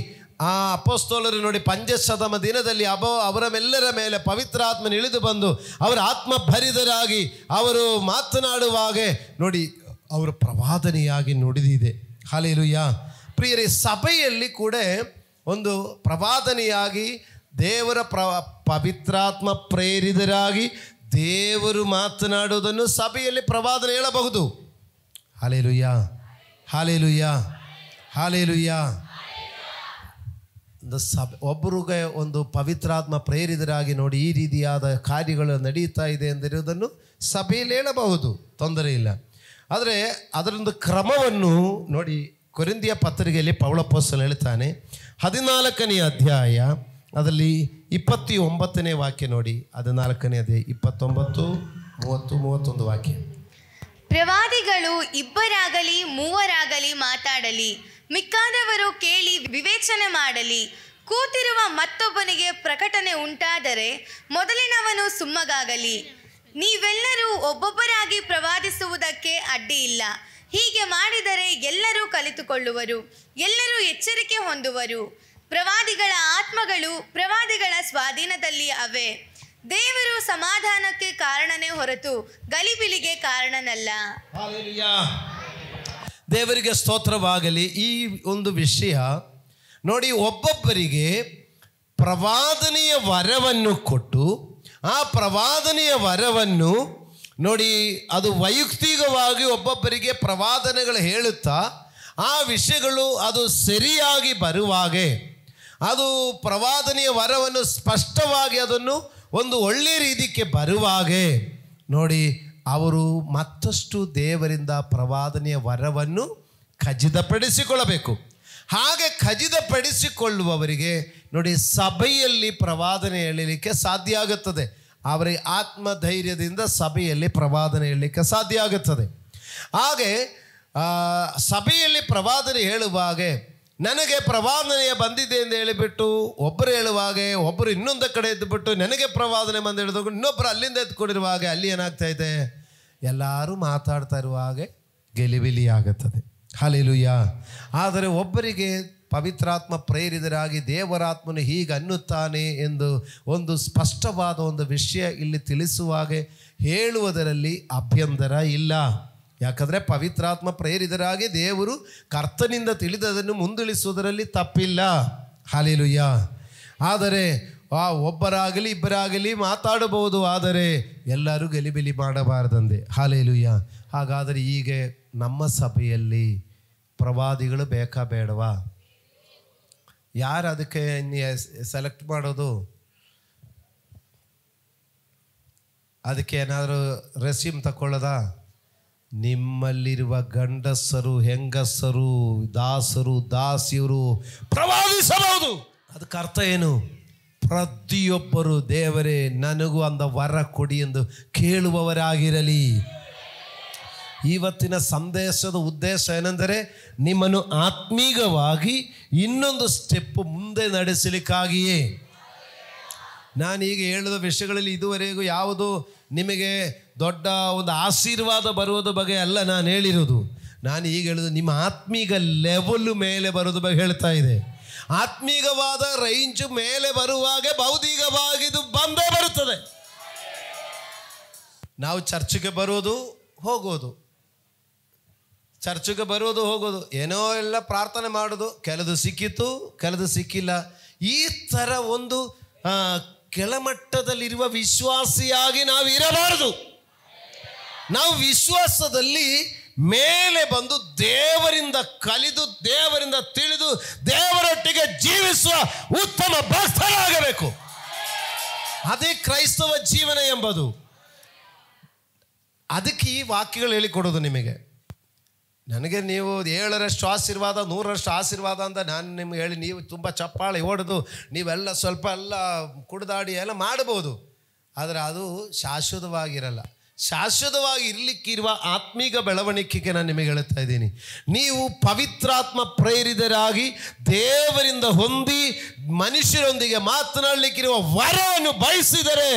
ಆ ಅಪೊಸ್ತಲರು ನೋಡಿ, ಪಂಚಶತಮ ದಿನದಲ್ಲಿ ಅವರಮೆಲ್ಲರ ಮೇಲೆ ಪವಿತ್ರಾತ್ಮನ ಇಳಿದು ಬಂದು ಅವರ ಆತ್ಮ ಭರಿತರಾಗಿ ಅವರು ಮಾತನಾಡುವಾಗೆ ನೋಡಿ, ಅವರು ಪ್ರವಾದನೆಯಾಗಿ ನುಡಿದಿದೆ. ಹಲ್ಲೆಲೂಯಾ. ಪ್ರಿಯರೇ, ಸಭೆಯಲ್ಲಿ ಕೂಡ ಒಂದು ಪ್ರವಾದನೆಯಾಗಿ ದೇವರ ಪವಿತ್ರಾತ್ಮ ಪ್ರೇರಿತರಾಗಿ ದೇವರು ಮಾತನಾಡುವುದನ್ನು ಸಭೆಯಲ್ಲಿ ಪ್ರವಾದನೆ ಹೇಳಬಹುದು. Hallelujah, hallelujah, hallelujah. ಒಬ್ಬರಿಗೆ ಒಂದು ಪವಿತ್ರಾತ್ಮ ಪ್ರೇರಿತರಾಗಿ ನೋಡಿ ಈ ರೀತಿಯಾದ ಕಾರ್ಯಗಳು ನಡೀತಾ ಇದೆ ಎಂದಿರುವುದನ್ನು ಸಭೆಯಲ್ಲಿ ಹೇಳಬಹುದು, ತೊಂದರೆ ಇಲ್ಲ. ಆದರೆ ಅದರೊಂದು ಕ್ರಮವನ್ನು ನೋಡಿ, ಕೊರಿಂಥಿಯ ಪತ್ರಿಕೆಯಲ್ಲಿ ಪೌಲಪೋಸ್ತಲನು ಹೇಳ್ತಾನೆ, 14ನೇ ಅಧ್ಯಾಯ ಅದರಲ್ಲಿ 29ನೇ ವಾಕ್ಯ ನೋಡಿ, 14ನೇ ಅದೇ 29, 30, 31 ವಾಕ್ಯ. ಪ್ರವಾದಿಗಳು ಇಬ್ಬರಾಗಲಿ ಮೂವರಾಗಲಿ ಮಾತಾಡಲಿ, ಮಿಕ್ಕಾದವರು ಕೇಳಿ ವಿವೇಚನೆ ಮಾಡಲಿ. ಕೂತಿರುವ ಮತ್ತೊಬ್ಬನಿಗೆ ಪ್ರಕಟಣೆ ಉಂಟಾದರೆ ಮೊದಲಿನವನು ಸುಮ್ಮಗಾಗಲಿ. ನೀವೆಲ್ಲರೂ ಒಬ್ಬೊಬ್ಬರಾಗಿ ಪ್ರವಾದಿಸುವುದಕ್ಕೆ ಅಡ್ಡಿಯಿಲ್ಲ. ಹೀಗೆ ಮಾಡಿದರೆ ಎಲ್ಲರೂ ಕಲಿತುಕೊಳ್ಳುವರು, ಎಲ್ಲರೂ ಎಚ್ಚರಿಕೆ ಹೊಂದುವರು. ಪ್ರವಾದಿಗಳ ಆತ್ಮಗಳು ಪ್ರವಾದಿಗಳ ಸ್ವಾಧೀನದಲ್ಲಿ ಅವೆ. ದೇವರು ಸಮಾಧಾನಕ್ಕೆ ಕಾರಣನೇ ಹೊರತು ಗಲಿಬಿಲಿಗೆ ಕಾರಣನಲ್ಲ. ದೇವರಿಗೆ ಸ್ತೋತ್ರವಾಗಲಿ. ಈ ಒಂದು ವಿಷಯ ನೋಡಿ, ಒಬ್ಬೊಬ್ಬರಿಗೆ ಪ್ರವಾದನೆಯ ವರವನ್ನು ಕೊಟ್ಟು ಆ ಪ್ರವಾದನೆಯ ವರವನ್ನು ನೋಡಿ, ಅದು ವೈಯಕ್ತಿಕವಾಗಿ ಒಬ್ಬೊಬ್ಬರಿಗೆ ಪ್ರವಾದನೆಗಳು ಹೇಳುತ್ತಾ ಆ ವಿಷಯಗಳು ಅದು ಸರಿಯಾಗಿ ಬರುವಾಗೆ, ಅದು ಪ್ರವಾದನೆಯ ವರವನ್ನು ಸ್ಪಷ್ಟವಾಗಿ ಅದನ್ನು ಒಂದು ಒಳ್ಳೆಯ ರೀತಿಗೆ ಬರುವಾಗೆ ನೋಡಿ, ಅವರು ಮತ್ತಷ್ಟು ದೇವರಿಂದ ಪ್ರವಾದನೆಯ ವರವನ್ನು ಖಚಿತಪಡಿಸಿಕೊಳ್ಳಬೇಕು. ಹಾಗೆ ಖಚಿತಪಡಿಸಿಕೊಳ್ಳುವವರಿಗೆ ನೋಡಿ, ಸಭೆಯಲ್ಲಿ ಪ್ರವಾದನೆ ಹೇಳಲಿಕ್ಕೆ ಸಾಧ್ಯ ಆಗುತ್ತದೆ. ಅವರಿಗೆ ಆತ್ಮಧೈರ್ಯದಿಂದ ಸಭೆಯಲ್ಲಿ ಪ್ರವಾದನೆ ಹೇಳಲಿಕ್ಕೆ ಸಾಧ್ಯ ಆಗುತ್ತದೆ. ಹಾಗೆ ಸಭೆಯಲ್ಲಿ ಪ್ರವಾದನೆ ಹೇಳುವಾಗ ನನಗೆ ಪ್ರವಾದನೆಯ ಬಂದಿದೆ ಎಂದು ಹೇಳಿಬಿಟ್ಟು ಒಬ್ಬರು ಹೇಳುವಾಗೆ ಒಬ್ಬರು ಇನ್ನೊಂದು ಕಡೆ ಎದ್ದುಬಿಟ್ಟು ನನಗೆ ಪ್ರವಾದನೆ ಬಂದು ಹೇಳಿದಾಗ ಇನ್ನೊಬ್ಬರು ಅಲ್ಲಿಂದ ಎದ್ದುಕೊಂಡಿರುವಾಗ ಅಲ್ಲಿ ಏನಾಗ್ತಾ ಇದೆ, ಎಲ್ಲರೂ ಮಾತಾಡ್ತಾ ಇರುವಾಗೆ ಗೆಲಿಬಿಲಿ ಆಗುತ್ತದೆ. ಹಲ್ಲೆಲೂಯಾ. ಆದರೆ ಒಬ್ಬರಿಗೆ ಪವಿತ್ರಾತ್ಮ ಪ್ರೇರಿತರಾಗಿ ದೇವರಾತ್ಮನು ಹೀಗೆ ಅನ್ನುತ್ತಾನೆ ಎಂದು ಒಂದು ಸ್ಪಷ್ಟವಾದ ಒಂದು ವಿಷಯ ಇಲ್ಲಿ ತಿಳಿಸುವಾಗೆ ಹೇಳುವುದರಲ್ಲಿ ಅಭ್ಯಂತರ ಇಲ್ಲ. ಯಾಕಂದರೆ ಪವಿತ್ರಾತ್ಮ ಪ್ರೇರಿತರಾಗಿ ದೇವರು ಕರ್ತನಿಂದ ತಿಳಿದದನ್ನು ಮುಂದುಳಿಸುವುದರಲ್ಲಿ ತಪ್ಪಿಲ್ಲ. ಹಲ್ಲೆಲೂಯಾ. ಆದರೆ ಒಬ್ಬರಾಗಲಿ ಇಬ್ಬರಾಗಲಿ ಮಾತಾಡಬಹುದು, ಆದರೆ ಎಲ್ಲರೂ ಗಲಿಬಿಲಿ ಮಾಡಬಾರದಂದೆ. ಹಲ್ಲೆಲೂಯಾ. ಹಾಗಾದರೆ ಈಗ ನಮ್ಮ ಸಭೆಯಲ್ಲಿ ಪ್ರವಾದಿಗಳು ಬೇಕಾ ಬೇಡವಾ? ಯಾರು ಅದಕ್ಕೆ ಸೆಲೆಕ್ಟ್ ಮಾಡೋದು? ಅದಕ್ಕೆ ಏನಾದರೂ ರೆಸ್ಯೂಮ್ ತಗೊಳ್ಳೋದಾ? ನಿಮ್ಮಲ್ಲಿರುವ ಗಂಡಸರು, ಹೆಂಗಸರು, ದಾಸರು, ದಾಸಿಯರು ಪ್ರವಾದಿಸಬಹುದು. ಅದಕ್ಕೆ ಅರ್ಥ ಏನು? ಪ್ರತಿಯೊಬ್ಬರು ದೇವರೇ ನನಗೂ ಅಂದ ವರ ಕೊಡಿ ಎಂದು ಕೇಳುವವರಾಗಿರಲಿ. ಇವತ್ತಿನ ಸಂದೇಶದ ಉದ್ದೇಶ ಏನೆಂದರೆ ನಿಮ್ಮನ್ನು ಆತ್ಮೀಯವಾಗಿ ಇನ್ನೊಂದು ಸ್ಟೆಪ್ ಮುಂದೆ ನಡೆಸಲಿಕ್ಕಾಗಿಯೇ. ನಾನೀಗ ಹೇಳಿದ ವಿಷಯಗಳಲ್ಲಿ ಇದುವರೆಗೂ ಯಾವುದು ನಿಮಗೆ ದೊಡ್ಡ ಒಂದು ಆಶೀರ್ವಾದ ಬರುವುದ ಬಗ್ಗೆ ಅಲ್ಲ ನಾನು ಹೇಳಿರೋದು. ನಾನು ಈಗ ಹೇಳೋದು ನಿಮ್ಮ ಆತ್ಮೀಗ ಲೆವೆಲ್ ಮೇಲೆ ಬರೋದು ಬಗ್ಗೆ ಹೇಳ್ತಾ ಇದೆ. ಆತ್ಮೀಯವಾದ ರೇಂಜ್ ಮೇಲೆ ಬರುವಾಗ ಭೌತಿಕವಾಗಿದು ಬಂದೇ ಬರುತ್ತದೆ. ನಾವು ಚರ್ಚ್ಗೆ ಬರೋದು ಹೋಗೋದು, ಚರ್ಚ್ಗೆ ಬರೋದು ಹೋಗೋದು, ಏನೋ ಎಲ್ಲ ಪ್ರಾರ್ಥನೆ ಮಾಡೋದು, ಕೆಲದು ಸಿಕ್ಕಿತು ಕೆಲದು ಸಿಕ್ಕಿಲ್ಲ. ಈ ಥರ ಒಂದು ಕೆಳಮಟ್ಟದಲ್ಲಿರುವ ವಿಶ್ವಾಸಿಯಾಗಿ ನಾವು ಇರಬಾರದು. ನಾವು ವಿಶ್ವಾಸದಲ್ಲಿ ಮೇಲೆ ಬಂದು ದೇವರಿಂದ ಕಲಿದು ದೇವರಿಂದ ತಿಳಿದು ದೇವರೊಟ್ಟಿಗೆ ಜೀವಿಸುವ ಉತ್ತಮ ಭಕ್ತರಾಗಬೇಕು. ಅದೇ ಕ್ರೈಸ್ತವ ಜೀವನ ಎಂಬುದು. ಅದಕ್ಕೆ ಈ ವಾಕ್ಯಗಳು ಹೇಳಿಕೊಡೋದು ನಿಮಗೆ. ನನಗೆ ನೀವು 7ರಷ್ಟು ಆಶೀರ್ವಾದ 100ರಷ್ಟು ಆಶೀರ್ವಾದ ಅಂತ ನಾನು ನಿಮ್ಗೆ ಹೇಳಿ ನೀವು ತುಂಬ ಚಪ್ಪಾಳೆ ಹೊಡೆದು ನೀವೆಲ್ಲ ಸ್ವಲ್ಪ ಎಲ್ಲ ಕುಡಿದಾಡಿ ಎಲ್ಲ ಮಾಡ್ಬೋದು. ಆದರೆ ಅದು ಶಾಶ್ವತವಾಗಿರಲ್ಲ. ಶಾಶ್ವತವಾಗಿ ಇರಲಿಕ್ಕಿರುವ ಆತ್ಮೀಕ ಬೆಳವಣಿಗೆಗೆ ನಾನು ನಿಮಗೆ ಹೇಳ್ತಾ ಇದ್ದೀನಿ. ನೀವು ಪವಿತ್ರಾತ್ಮ ಪ್ರೇರಿತರಾಗಿ ದೇವರಿಂದ ಹೊಂದಿ ಮನುಷ್ಯರೊಂದಿಗೆ ಮಾತನಾಡಲಿಕ್ಕಿರುವ ವರವನ್ನು ಬಯಸಿದರೆ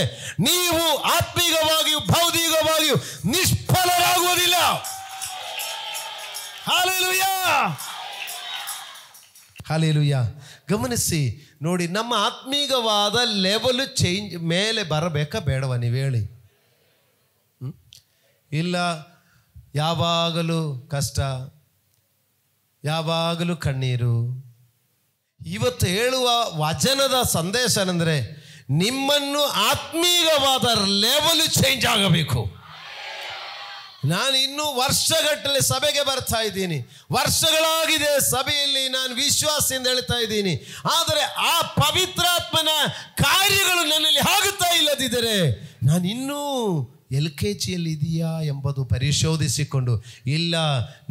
ನೀವು ಆತ್ಮೀಕವಾಗಿಯೂ ಭೌತಿಕವಾಗಿಯೂ ನಿಷ್ಫಲರಾಗುವುದಿಲ್ಲ. Hallelujah, hallelujah. ಗಮನಿಸಿ ನೋಡಿ, ನಮ್ಮ ಆತ್ಮೀಕವಾದ ಲೆವೆಲ್ ಚೇಂಜ್ ಮೇಲೆ ಬರಬೇಕಾ ಬೇಡವಾ? ನೀವು ಹೇಳಿ. ಇಲ್ಲ, ಯಾವಾಗಲೂ ಕಷ್ಟ, ಯಾವಾಗಲೂ ಕಣ್ಣೀರು. ಇವತ್ತು ಹೇಳುವ ವಚನದ ಸಂದೇಶ ಏನಂದರೆ ನಿಮ್ಮನ್ನು ಆತ್ಮೀಯವಾದ ಲೆವೆಲ್ ಚೇಂಜ್ ಆಗಬೇಕು. ನಾನು ಇನ್ನೂ ವರ್ಷಗಟ್ಟಲೆ ಸಭೆಗೆ ಬರ್ತಾ ಇದ್ದೀನಿ, ವರ್ಷಗಳಾಗಿದೆ ಸಭೆಯಲ್ಲಿ ನಾನು ವಿಶ್ವಾಸದಿಂದ ಹೇಳ್ತಾ ಇದ್ದೀನಿ. ಆದರೆ ಆ ಪವಿತ್ರಾತ್ಮನ ಕಾರ್ಯಗಳು ನನ್ನಲ್ಲಿ ಆಗುತ್ತಾ ಇಲ್ಲದಿದ್ದರೆ ನಾನು ಇನ್ನೂ LKGಯಲ್ಲಿ ಇದೆಯಾ ಎಂಬುದು ಪರಿಶೋಧಿಸಿಕೊಂಡು, ಇಲ್ಲ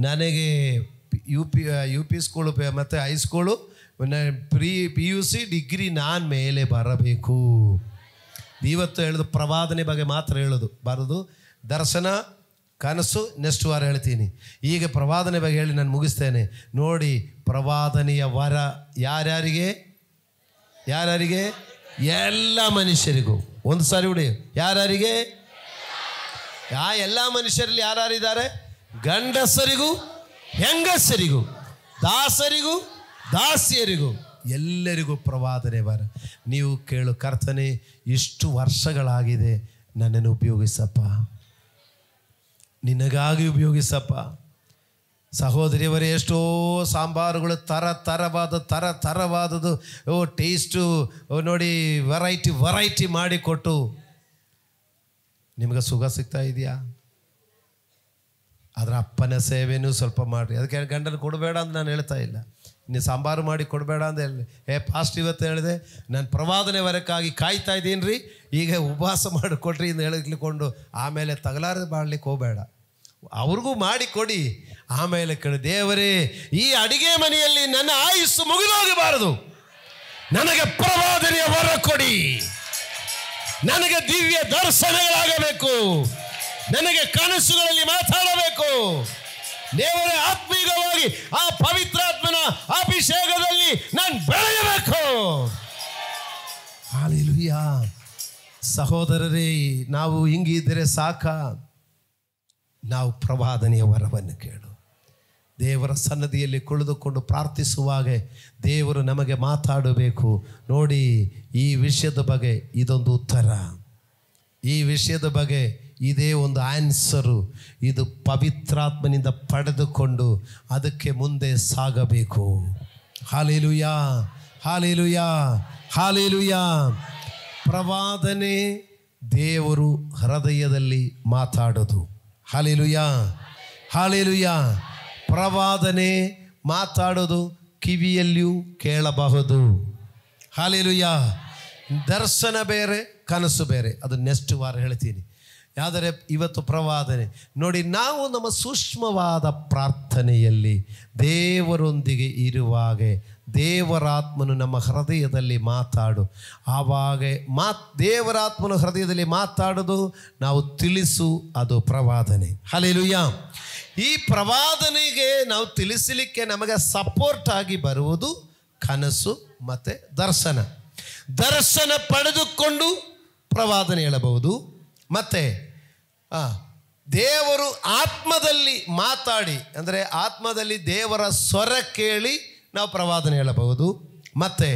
ನನಗೆ ಯು ಪಿ ಸ್ಕೂಲು ಮತ್ತು ಹೈಸ್ಕೂಲು PUC ಡಿಗ್ರಿ ನಾನು ಮೇಲೆ ಬರಬೇಕು. ಇವತ್ತು ಹೇಳೋದು ಪ್ರವಾದನೆ ಬಗ್ಗೆ ಮಾತ್ರ ಹೇಳೋದು ಬರೋದು. ದರ್ಶನ ಕನಸು ನೆಕ್ಸ್ಟ್ ವಾರ ಹೇಳ್ತೀನಿ. ಈಗ ಪ್ರವಾದನೆ ಬಗ್ಗೆ ಹೇಳಿ ನಾನು ಮುಗಿಸ್ತೇನೆ. ನೋಡಿ, ಪ್ರವಾದನೆಯ ವರ ಯಾರ್ಯಾರಿಗೆ? ಎಲ್ಲ ಮನುಷ್ಯರಿಗೂ. ಒಂದು ಸಾರಿ ಬಿಡಿ, ಯಾರ್ಯಾರಿಗೆ? ಎಲ್ಲ ಮನುಷ್ಯರಲ್ಲಿ ಯಾರ್ಯಾರಿದ್ದಾರೆ? ಗಂಡಸರಿಗೂ ಹೆಂಗಸರಿಗೂ, ದಾಸರಿಗೂ ದಾಸಿಯರಿಗೂ, ಎಲ್ಲರಿಗೂ ಪ್ರವಾದನೆ ವರ. ನೀವು ಕೇಳು, ಕರ್ತನೆ ಇಷ್ಟು ವರ್ಷಗಳಾಗಿದೆ, ನನ್ನನ್ನು ಉಪಯೋಗಿಸಪ್ಪ, ನಿನಗಾಗಿ ಉಪಯೋಗಿಸಪ್ಪ. ಸಹೋದರಿಯವರೇ, ಎಷ್ಟೋ ಸಾಂಬಾರುಗಳು ತರವಾದದ್ದು ಟೇಸ್ಟು ನೋಡಿ, ವೆರೈಟಿ ಮಾಡಿಕೊಟ್ಟು ನಿಮಗೆ ಸುಖ ಸಿಗ್ತಾ ಇದೆಯಾ? ಅದರ ಅಪ್ಪನ ಸೇವೆನೂ ಸ್ವಲ್ಪ ಮಾಡಿರಿ. ಅದಕ್ಕೆ ಗಂಡನ ಕೊಡಬೇಡ ಅಂತ ನಾನು ಹೇಳ್ತಾ ಇಲ್ಲ. ನೀವು ಸಾಂಬಾರು ಮಾಡಿ ಕೊಡಬೇಡ ಅಂತ ಹೇಳಿ ಫಾಸ್ಟ್ ಇವತ್ತು ಹೇಳಿದೆ, ನಾನು ಪ್ರವಾದನೆ ವರಕ್ಕಾಗಿ ಕಾಯ್ತಾ ಇದ್ದೀನಿ ರೀ, ಈಗ ಉಪವಾಸ ಮಾಡಿಕೊಡ್ರಿ ಅಂತ ಹೇಳಿಕೊಂಡು ಆಮೇಲೆ ತಗಲಾರದು ಮಾಡಲಿಕ್ಕೆ ಹೋಗಬೇಡ. ಅವ್ರಿಗೂ ಮಾಡಿ ಕೊಡಿ, ಆಮೇಲೆ ಕೇಳಿ, ದೇವರೇ ಈ ಅಡಿಗೆ ಮನೆಯಲ್ಲಿ ನನ್ನ ಆಯುಸ್ಸು ಮುಗಿದೋಗಬಾರದು, ನನಗೆ ಪ್ರವಾದನೆಯ ವರ ಕೊಡಿ, ನನಗೆ ದಿವ್ಯ ದರ್ಶನಗಳಾಗಬೇಕು, ನನಗೆ ಕನಸುಗಳಲ್ಲಿ ಮಾತಾಡಬೇಕು. ದೇವರೇ, ಆತ್ಮೀಯವಾಗಿ ಆ ಪವಿತ್ರಾತ್ಮನ ಅಭಿಷೇಕದಲ್ಲಿ ನಾನು ಬೆಳೆಯಬೇಕು. ಹಲ್ಲೆಲೂಯಾ. ಸಹೋದರರೇ, ನಾವು ಹಿಂಗಿದ್ದರೆ ಸಾಕ? ನಾವು ಪ್ರವಾದನೆಯ ವರವನ್ನು ಕೇಳು. ದೇವರ ಸನ್ನದಿಯಲ್ಲಿ ಕುಳಿದುಕೊಂಡು ಪ್ರಾರ್ಥಿಸುವಾಗ ದೇವರು ನಮಗೆ ಮಾತಾಡಬೇಕು. ನೋಡಿ, ಈ ವಿಷಯದ ಬಗ್ಗೆ ಇದೊಂದು ಉತ್ತರ, ಈ ವಿಷಯದ ಬಗ್ಗೆ ಇದೇ ಒಂದು ಆನ್ಸರು. ಇದು ಪವಿತ್ರಾತ್ಮನಿಂದ ಪಡೆದುಕೊಂಡು ಅದಕ್ಕೆ ಮುಂದೆ ಸಾಗಬೇಕು. Hallelujah, hallelujah, hallelujah. ಪ್ರವಾದನೆ ದೇವರು ಹೃದಯದಲ್ಲಿ ಮಾತಾಡೋದು. Hallelujah, hallelujah. ಪ್ರವಾದನೆ ಮಾತಾಡೋದು ಕಿವಿಯಲ್ಲಿಯೂ ಕೇಳಬಹುದು. ಹಲ್ಲೆಲೂಯಾ. ದರ್ಶನ ಬೇರೆ, ಕನಸು ಬೇರೆ. ಅದು ನೆಕ್ಸ್ಟ್ ವಾರ ಹೇಳ್ತೀನಿ. ಆದರೆ ಇವತ್ತು ಪ್ರವಾದನೆ ನೋಡಿ, ನಾವು ನಮ್ಮ ಸೂಕ್ಷ್ಮವಾದ ಪ್ರಾರ್ಥನೆಯಲ್ಲಿ ದೇವರೊಂದಿಗೆ ಇರುವಾಗ ದೇವರಾತ್ಮನು ನಮ್ಮ ಹೃದಯದಲ್ಲಿ ಮಾತಾಡು. ಆವಾಗ ದೇವರಾತ್ಮನು ಹೃದಯದಲ್ಲಿ ಮಾತಾಡೋದು ನಾವು ತಿಳಿಸು, ಅದು ಪ್ರವಾದನೆ. ಹಲ್ಲೆಲೂಯಾ. ಈ ಪ್ರವಾದನೆಗೆ ನಾವು ತಿಳಿಸಲಿಕ್ಕೆ ನಮಗೆ ಸಪೋರ್ಟ್ ಆಗಿ ಬರುವುದು ಕನಸು ಮತ್ತು ದರ್ಶನ. ದರ್ಶನ ಪಡೆದುಕೊಂಡು ಪ್ರವಾದನೆ ಹೇಳಬಹುದು. ಮತ್ತು ದೇವರು ಆತ್ಮದಲ್ಲಿ ಮಾತಾಡಿ, ಅಂದರೆ ಆತ್ಮದಲ್ಲಿ ದೇವರ ಸ್ವರ ಕೇಳಿ ನಾವು ಪ್ರವಾದನೆ ಹೇಳಬಹುದು. ಮತ್ತು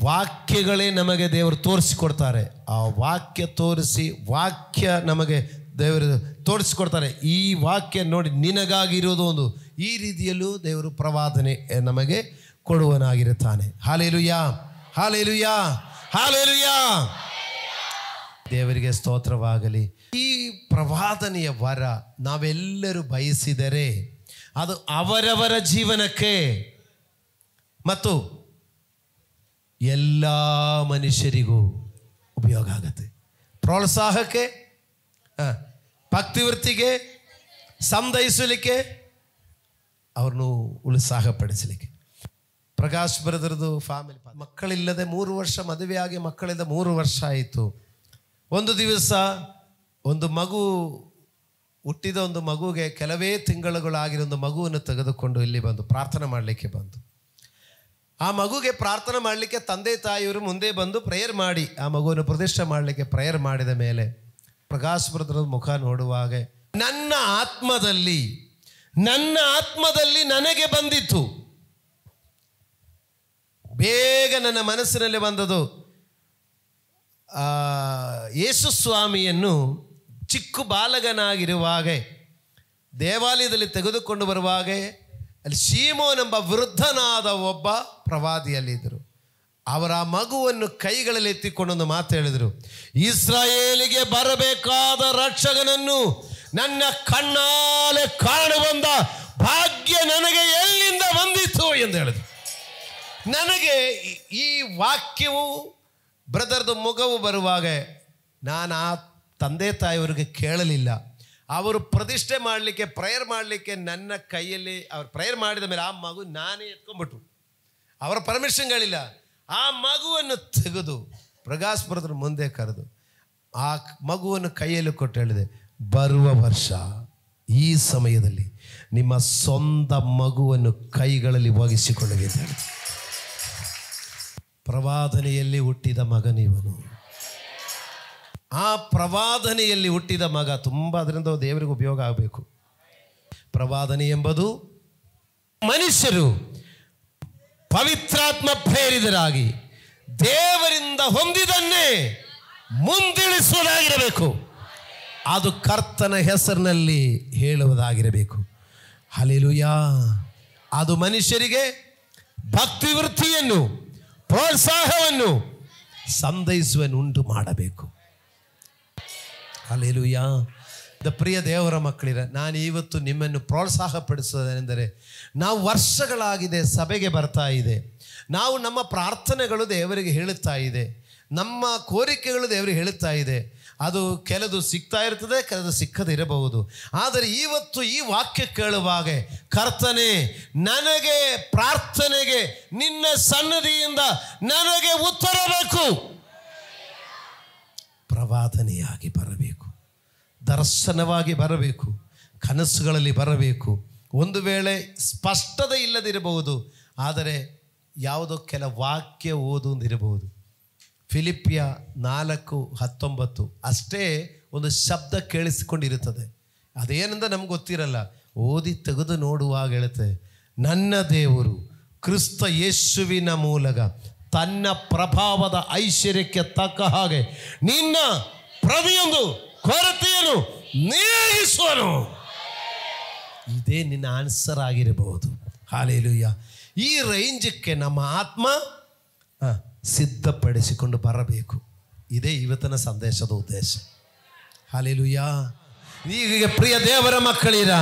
ವಾಕ್ಯಗಳೇ ನಮಗೆ ದೇವರು ತೋರಿಸಿಕೊಡ್ತಾರೆ. ಆ ವಾಕ್ಯ ತೋರಿಸಿ, ವಾಕ್ಯ ನಮಗೆ ದೇವರು ತೋರಿಸಿಕೊಡ್ತಾರೆ. ಈ ವಾಕ್ಯ ನೋಡಿ, ನಿನಗಾಗಿರೋದು ಒಂದು, ಈ ರೀತಿಯಲ್ಲೂ ದೇವರು ಪ್ರವಾದನೆ ನಮಗೆ ಕೊಡುವನಾಗಿರುತ್ತಾನೆ. Hallelujah, hallelujah, hallelujah. ದೇವರಿಗೆ ಸ್ತೋತ್ರವಾಗಲಿ. ಈ ಪ್ರವಾದನೆಯ ವರ ನಾವೆಲ್ಲರೂ ಬಯಸಿದರೆ ಅದು ಅವರವರ ಜೀವನಕ್ಕೆ ಮತ್ತು ಎಲ್ಲ ಮನುಷ್ಯರಿಗೂ ಉಪಯೋಗ ಆಗುತ್ತೆ. ಪ್ರೋತ್ಸಾಹಕ್ಕೆ, ಭಕ್ತಿವೃತ್ತಿಗೆ, ಸಂದೈಸಲಿಕ್ಕೆ, ಅವ್ರನ್ನು ಉತ್ಸಾಹಪಡಿಸಲಿಕ್ಕೆ. ಪ್ರಕಾಶ್ ಬ್ರದರ್ದು ಫ್ಯಾಮಿಲಿ, ಮಕ್ಕಳಿಲ್ಲದೆ 3 ವರ್ಷ, ಮದುವೆಯಾಗಿ ಮಕ್ಕಳಿಂದ 3 ವರ್ಷ ಆಯಿತು. ಒಂದು ದಿವಸ ಒಂದು ಮಗು ಹುಟ್ಟಿದ, ಒಂದು ಮಗುಗೆ ಕೆಲವೇ ತಿಂಗಳುಗಳಾಗಿರೋ ಒಂದು ಮಗುವನ್ನು ತೆಗೆದುಕೊಂಡು ಇಲ್ಲಿ ಬಂದು ಪ್ರಾರ್ಥನೆ ಮಾಡಲಿಕ್ಕೆ ಬಂದು, ಆ ಮಗುಗೆ ಪ್ರಾರ್ಥನೆ ಮಾಡಲಿಕ್ಕೆ ತಂದೆ ತಾಯಿಯವರು ಮುಂದೆ ಬಂದು ಪ್ರೇಯರ್ ಮಾಡಿ ಆ ಮಗುವನ್ನು ಪ್ರತಿಷ್ಠೆ ಮಾಡಲಿಕ್ಕೆ ಪ್ರೇಯರ್ ಮಾಡಿದ ಮೇಲೆ ಪ್ರಕಾಶ್ ಬ್ರದರ್ ಮುಖ ನೋಡುವಾಗ ನನ್ನ ಆತ್ಮದಲ್ಲಿ ನನಗೆ ಬಂದಿತ್ತು. ಬೇಗ ನನ್ನ ಮನಸ್ಸಿನಲ್ಲಿ ಬಂದದು, ಯೇಸು ಸ್ವಾಮಿಯನ್ನು ಚಿಕ್ಕ ಬಾಲಕನಾಗಿರುವಾಗ ದೇವಾಲಯದಲ್ಲಿ ತೆಗೆದುಕೊಂಡು ಬರುವಾಗ ಅಲ್ಲಿ ಶೀಮೋನೆಂಬ ವೃದ್ಧನಾದ ಒಬ್ಬ ಪ್ರವಾದಿಯಲ್ಲಿದ್ದರು. ಅವರ ಆ ಮಗುವನ್ನು ಕೈಗಳಲ್ಲಿ ಎತ್ತಿಕೊಂಡೊಂದು ಮಾತು ಹೇಳಿದರು, ಇಸ್ರಾಯೇಲಿಗೆ ಬರಬೇಕಾದ ರಕ್ಷಕನನ್ನು ನನ್ನ ಕಣ್ಣಾಲೆ ಕಾಣಬಂದ ಭಾಗ್ಯ ನನಗೆ ಎಲ್ಲಿಂದ ಬಂದಿತ್ತು ಎಂದು ಹೇಳಿದರು. ನನಗೆ ಈ ವಾಕ್ಯವು ಬ್ರದರ್ದು ಮಗವು ಬರುವಾಗ ನಾನು ಆ ತಂದೆ ತಾಯಿಯವರಿಗೆ ಕೇಳಲಿಲ್ಲ. ಅವರು ಪ್ರತಿಷ್ಠೆ ಮಾಡಲಿಕ್ಕೆ, ಪ್ರೇಯರ್ ಮಾಡಲಿಕ್ಕೆ ನನ್ನ ಕೈಯಲ್ಲಿ ಅವ್ರು ಪ್ರೇಯರ್ ಮಾಡಿದ ಮೇಲೆ ಆ ಮಗು ನಾನೇ ಎತ್ಕೊಂಡ್ಬಿಟ್ರು. ಅವರ ಪರ್ಮಿಷನ್ಗಳಿಲ್ಲ. ಆ ಮಗುವನ್ನು ತೆಗೆದು ಪ್ರಗಾಸ್ಪುರದ ಮುಂದೆ ಕರೆದು ಆ ಮಗುವನ್ನು ಕೈಯಲ್ಲಿ ಕೊಟ್ಟು ಹೇಳಿದೆ, ಬರುವ ವರ್ಷ ಈ ಸಮಯದಲ್ಲಿ ನಿಮ್ಮ ಸ್ವಂತ ಮಗುವನ್ನು ಕೈಗಳಲ್ಲಿ ಒಗಿಸಿಕೊಳ್ಳುವಿದ್ದಾರೆ. ಪ್ರವಾದನೆಯಲ್ಲಿ ಹುಟ್ಟಿದ ಮಗನಿವನು. ಆ ಪ್ರವಾದನೆಯಲ್ಲಿ ಹುಟ್ಟಿದ ಮಗ ತುಂಬ ಅದರಿಂದ ದೇವರಿಗೆ ಉಪಯೋಗ ಆಗಬೇಕು. ಪ್ರವಾದನೆ ಎಂಬುದು ಮನುಷ್ಯರು ಪವಿತ್ರಾತ್ಮ ಪ್ರೇರಿತರಾಗಿ ದೇವರಿಂದ ಹೊಂದಿದನ್ನೇ ಮುಂದಿಳಿಸುವುದಾಗಿರಬೇಕು. ಅದು ಕರ್ತನ ಹೆಸರಿನಲ್ಲಿ ಹೇಳುವುದಾಗಿರಬೇಕು. ಹಲ್ಲೆಲೂಯಾ. ಅದು ಮನುಷ್ಯರಿಗೆ ಭಕ್ತಿ ವೃತ್ತಿಯನ್ನು, ಪ್ರೋತ್ಸಾಹವನ್ನು, ಸಂತೈಸುವನ್ನು ಉಂಟು ಮಾಡಬೇಕು. ಹಲ್ಲೆಲೂಯಾ. ಪ್ರಿಯ ದೇವರ ಮಕ್ಕಳಿರ, ನಾನು ಇವತ್ತು ನಿಮ್ಮನ್ನು ಪ್ರೋತ್ಸಾಹಪಡಿಸೋದೇನೆಂದರೆ, ನಾವು ವರ್ಷಗಳಾಗಿದೆ ಸಭೆಗೆ ಬರ್ತಾ ಇದೆ, ನಾವು ನಮ್ಮ ಪ್ರಾರ್ಥನೆಗಳು ದೇವರಿಗೆ ಹೇಳುತ್ತಾ ಇದೆ, ನಮ್ಮ ಕೋರಿಕೆಗಳು ದೇವರಿಗೆ ಹೇಳುತ್ತಾ ಇದೆ. ಅದು ಕೆಲದು ಸಿಗ್ತಾ ಇರ್ತದೆ, ಕೆಲದು ಸಿಕ್ಕದಿರಬಹುದು. ಆದರೆ ಇವತ್ತು ಈ ವಾಕ್ಯ ಕೇಳುವಾಗ, ಕರ್ತನೆ ನನಗೆ ಪ್ರಾರ್ಥನೆಗೆ ನಿನ್ನ ಸನ್ನದಿಯಿಂದ ನನಗೆ ಉತ್ತರ ಬೇಕು. ಪ್ರವಾದನೆಯಾಗಿ ಬರಬೇಕು, ದರ್ಶನವಾಗಿ ಬರಬೇಕು, ಕನಸುಗಳಲ್ಲಿ ಬರಬೇಕು. ಒಂದು ವೇಳೆ ಸ್ಪಷ್ಟತೆ ಇಲ್ಲದಿರಬಹುದು, ಆದರೆ ಯಾವುದೋ ಕೆಲ ವಾಕ್ಯ ಓದುವುದಿರಬಹುದು. ಫಿಲಿಪ್ಪಿಯ 4:19 ಅಷ್ಟೇ ಒಂದು ಶಬ್ದ ಕೇಳಿಸಿಕೊಂಡಿರುತ್ತದೆ. ಅದೇನೆಂದ ನಮ್ಗೆ ಗೊತ್ತಿರಲ್ಲ. ಓದಿ ತೆಗೆದು ನೋಡುವಾಗ ಹೇಳುತ್ತೆ, ನನ್ನ ದೇವರು ಕ್ರಿಸ್ತ ಯೇಸುವಿನ ಮೂಲಕ ತನ್ನ ಪ್ರಭಾವದ ಐಶ್ವರ್ಯಕ್ಕೆ ತಕ್ಕ ಹಾಗೆ ನಿನ್ನ ಪ್ರತಿಯೊಂದು ಕೊರತೆಯನ್ನು ನೀಗಿಸುವನು. ಇದೇ ನಿನ್ನ ಆನ್ಸರ್ ಆಗಿರಬಹುದು. ಹಲ್ಲೆಲೂಯಾ. ಈ ರೇಂಜಕ್ಕೆ ನಮ್ಮ ಆತ್ಮ ಸಿದ್ಧಪಡಿಸಿಕೊಂಡು ಬರಬೇಕು. ಇದೇ ಇವತ್ತಿನ ಸಂದೇಶದ ಉದ್ದೇಶ. ಹಲ್ಲೆಲೂಯಾ. ಈಗ ಪ್ರಿಯ ದೇವರ ಮಕ್ಕಳಿರ,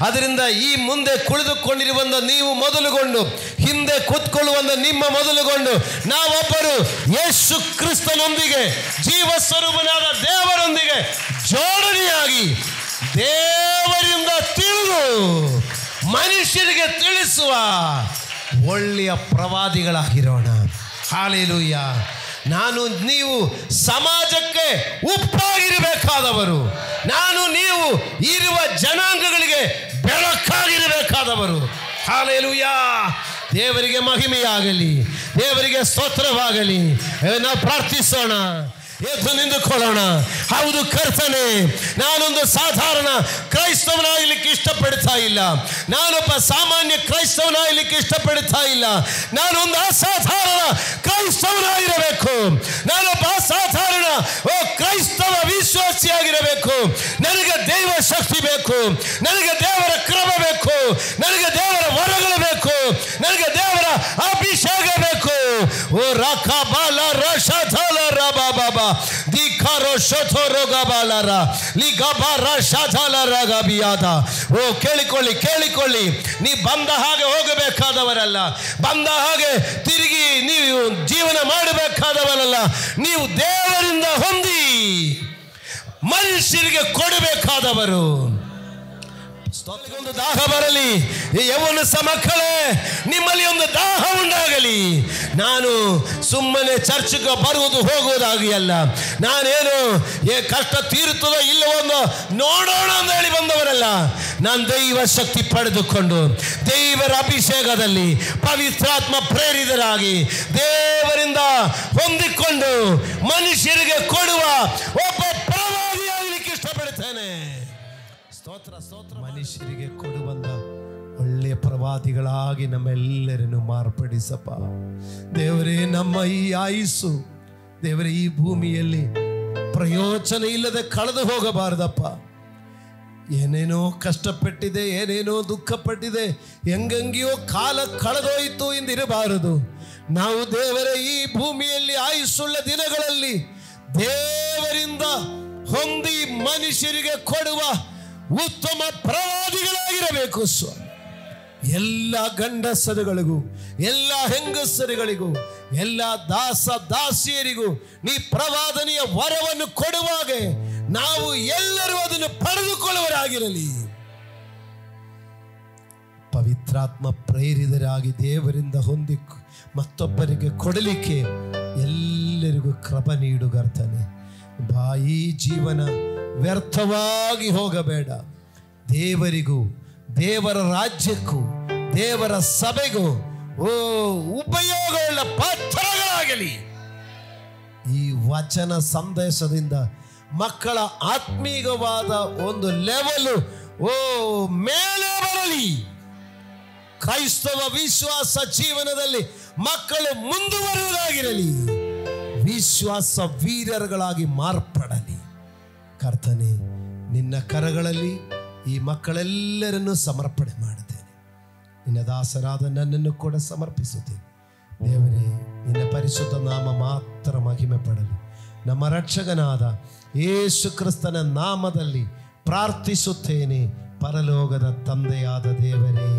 ಅದರಿಂದ ಈ ಮುಂದೆ ಕುಳಿತುಕೊಂಡಿರುವಂಥ ನೀವು ಮೊದಲುಗೊಂಡು, ಹಿಂದೆ ಕೂತ್ಕೊಳ್ಳುವಂಥ ನಿಮ್ಮ ಮೊದಲುಗೊಂಡು, ನಾವೊಬ್ಬರು ಯೇಸು ಕ್ರಿಸ್ತನೊಂದಿಗೆ, ಜೀವ ಸ್ವರೂಪನಾದ ದೇವರೊಂದಿಗೆ ಜೋಡಣೆಯಾಗಿ ದೇವರಿಂದ ತಿಳಿದು ಮನುಷ್ಯರಿಗೆ ತಿಳಿಸುವ ಒಳ್ಳೆಯ ಪ್ರವಾದಿಗಳಾಗಿರೋಣ. ಹಲ್ಲೆಲೂಯಾ. ನಾನು ನೀವು ಸಮಾಜಕ್ಕೆ ಉಪ್ಪಾಗಿರಬೇಕಾದವರು, ನಾನು ನೀವು ಇರುವ ಜನಾಂಗಗಳಿಗೆ ಬೆಳಕಾಗಿರಬೇಕಾದವರು. ಹಲ್ಲೆಲೂಯಾ. ದೇವರಿಗೆ ಮಹಿಮೆಯಾಗಲಿ, ದೇವರಿಗೆ ಸ್ತೋತ್ರವಾಗಲಿ. ನಾವು ಪ್ರಾರ್ಥಿಸೋಣ, ಎದ್ದು ನಿಂತುಕೊಳ್ಳೋಣ. ಹೌದು ಕರ್ತನೆ, ನಾನೊಂದು ಸಾಧಾರಣ ಕ್ರೈಸ್ತವನಾಗಲಿಕ್ಕೆ ಇಷ್ಟಪಡ್ತಾ ಇಲ್ಲ, ನಾನೊಬ್ಬ ಸಾಮಾನ್ಯ ಕ್ರೈಸ್ತವನಾಗಲಿಕ್ಕೆ ಇಷ್ಟಪಡ್ತಾ ಇಲ್ಲ, ನಾನೊಂದು ಅಸಾಧಾರಣ ಕ್ರೈಸ್ತವನಾಗಿರಬೇಕು, ನಾನೊಬ್ಬ ಅಸಾಧಾರಣ ಕ್ರೈಸ್ತವ ವಿಶ್ವಾಸಿಯಾಗಿರಬೇಕು. ನನಗೆ ದೈವ ಶಕ್ತಿ ಬೇಕು, ನನಗೆ ದೇವರ ಕ್ರಮ ಬೇಕು, ನನಗೆ ದೇವರ ವರಗಳು ಬೇಕು, ನನಗೆ ದೇವರ ಅಭಿಷೇಕ ಬೇಕು. ಓ ರಾಖ ಬಾಲ ರಶಾಲ ರಬಾ ಬಾಬಾ ದಿಖಾರೋ ಶಥೋ ರೋಗ ಬಾಲರ ಲಿಗಬಾರ ಶಾಥಾಲ ರಾಗ ಬಿಯಾದ. ಓ ಕೇಳಿಕೊಳ್ಳಿ, ಕೇಳಿಕೊಳ್ಳಿ. ನೀ ಬಂದ ಹಾಗೆ ಹೋಗಬೇಕಾದವರಲ್ಲ, ಬಂದ ಹಾಗೆ ತಿರುಗಿ ನೀವು ಜೀವನ ಮಾಡಬೇಕಾದವರಲ್ಲ. ನೀವು ದೇವರಿಂದ ಹೊಂದಿ ಮನುಷ್ಯರಿಗೆ ಕೊಡಬೇಕಾದವರು. ಒಂದು ದಾಹ ಬರಲಿ. ಯೌವನ ಮಕ್ಕಳೇ, ನಿಮ್ಮಲ್ಲಿ ಒಂದು ದಾಹ ಉಂಟಾಗಲಿ. ನಾನು ಸುಮ್ಮನೆ ಚರ್ಚ್ಗೆ ಬರುವುದು ಹೋಗುವುದಾಗಿ ಅಲ್ಲ, ನಾನೇನು ಕಷ್ಟ ತೀರುತ್ತದೋ ಇಲ್ಲವೋ ನೋಡೋಣ ಅಂತ ಹೇಳಿ ಬಂದವರಲ್ಲ. ನಾನು ದೈವ ಶಕ್ತಿ ಪಡೆದುಕೊಂಡು ದೇವರ ಅಭಿಷೇಕದಲ್ಲಿ ಪವಿತ್ರಾತ್ಮ ಪ್ರೇರಿತರಾಗಿ ದೇವರಿಂದ ಹೊಂದಿಕೊಂಡು ಮನುಷ್ಯರಿಗೆ ಕೊಡುವ ಒಬ್ಬ ಪ್ರವಾದಿಯಾಗಲಿಕ್ಕೆ ಇಷ್ಟಪಡುತ್ತೇನೆ. ಸ್ತೋತ್ರ ಸ್ತೋತ್ರ. ಮನುಷ್ಯರಿಗೆ ಕೊಡುವಂತ ಒಳ್ಳೆಯ ಪ್ರವಾದಿಗಳಾಗಿ ನಮ್ಮೆಲ್ಲರನ್ನು ಮಾರ್ಪಡಿಸಪ್ಪ ದೇವರೇ. ನಮ್ಮ ಈ ಆಯುಸ್ಸು ದೇವರೇ ಈ ಭೂಮಿಯಲ್ಲಿ ಪ್ರಯೋಜನ ಇಲ್ಲದೆ ಕಳೆದು ಹೋಗಬಾರದಪ್ಪ. ಏನೇನೋ ಕಷ್ಟಪಟ್ಟಿದೆ, ಏನೇನೋ ದುಃಖಪಟ್ಟಿದೆ, ಹೆಂಗಂಗಿಯೋ ಕಾಲ ಕಳೆದೋಯಿತು ಎಂದಿರಬಾರದು. ನಾವು ದೇವರ ಈ ಭೂಮಿಯಲ್ಲಿ ಆಯುಸ್ಸುಳ್ಳ ದಿನಗಳಲ್ಲಿ ದೇವರಿಂದ ಹೊಂದಿ ಮನುಷ್ಯರಿಗೆ ಕೊಡುವ ಉತ್ತಮ ಪ್ರವಾದಿಗಳಾಗಿರಬೇಕು ಸ್ವಾಮಿ. ಎಲ್ಲ ಗಂಡಸರುಗಳಿಗೂ, ಎಲ್ಲ ಹೆಂಗಸರುಗಳಿಗೂ, ಎಲ್ಲ ದಾಸ ದಾಸಿಯರಿಗೂ ನೀ ಪ್ರವಾದನೆಯ ವರವನ್ನು ಕೊಡುವಾಗ ನಾವು ಎಲ್ಲರೂ ಅದನ್ನು ಪಡೆದುಕೊಳ್ಳುವರಾಗಿರಲಿ. ಪವಿತ್ರಾತ್ಮ ಪ್ರೇರಿತರಾಗಿ ದೇವರಿಂದ ಹೊಂದಿ ಮತ್ತೊಬ್ಬರಿಗೆ ಕೊಡಲಿಕ್ಕೆ ಎಲ್ಲರಿಗೂ ಕೃಪೆ ನೀಡು ಕರ್ತನೆ. ಈ ಜೀವನ ವ್ಯರ್ಥವಾಗಿ ಹೋಗಬೇಡ. ದೇವರಿಗೂ ದೇವರ ರಾಜ್ಯಕ್ಕೂ ದೇವರ ಸಭೆಗೂ ಉಪಯೋಗವುಳ್ಳ ಪಾತ್ರಗಳಾಗಲಿ. ಈ ವಚನ ಸಂದೇಶದಿಂದ ಮಕ್ಕಳ ಆತ್ಮೀಯವಾದ ಒಂದು ಲೆವೆಲ್ ಮೇಲೆ ಬರಲಿ. ಕ್ರೈಸ್ತವ ವಿಶ್ವಾಸ ಜೀವನದಲ್ಲಿ ಮಕ್ಕಳು ಮುಂದುವರುವುದಾಗಿರಲಿ. ವಿಶ್ವಾಸ ವೀರರುಗಳಾಗಿ ಮಾರ್ಪಡಲಿ. ಕರ್ತನೆ, ನಿನ್ನ ಕರಗಳಲ್ಲಿ ಈ ಮಕ್ಕಳೆಲ್ಲರನ್ನು ಸಮರ್ಪಣೆ ಮಾಡುತ್ತೇನೆ. ನಿನ್ನ ದಾಸರಾದ ನನ್ನನ್ನು ಕೂಡ ಸಮರ್ಪಿಸುತ್ತೇನೆ. ದೇವರೇ, ನಿನ್ನ ಪರಿಶುದ್ಧ ನಾಮ ಮಾತ್ರ ಮಹಿಮೆ ಪಡಲಿ. ನಮ್ಮ ರಕ್ಷಕನಾದ ಯೇಸು ಕ್ರಿಸ್ತನ ನಾಮದಲ್ಲಿ ಪ್ರಾರ್ಥಿಸುತ್ತೇನೆ, ಪರಲೋಕದ ತಂದೆಯಾದ ದೇವರೇ.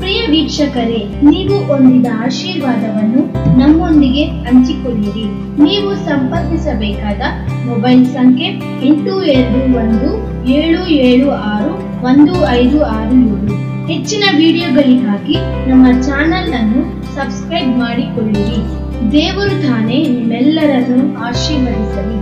ಪ್ರಿಯ ವೀಕ್ಷಕರೇ, ನೀವು ಹೊಂದಿದ ಆಶೀರ್ವಾದವನ್ನು ನಮ್ಮೊಂದಿಗೆ ಹಂಚಿಕೊಳ್ಳಿರಿ. ನೀವು ಸಂಪರ್ಕಿಸಬೇಕಾದ ಮೊಬೈಲ್ ಸಂಖ್ಯೆ 8217761567. ಹೆಚ್ಚಿನ ವಿಡಿಯೋಗಳಿಗಾಗಿ ನಮ್ಮ ಚಾನೆಲ್ ಅನ್ನು ಸಬ್ಸ್ಕ್ರೈಬ್ ಮಾಡಿಕೊಳ್ಳಿರಿ. ದೇವರು ತಾನೇ ನಿಮ್ಮೆಲ್ಲರನ್ನು ಆಶೀರ್ವದಿಸಲಿ.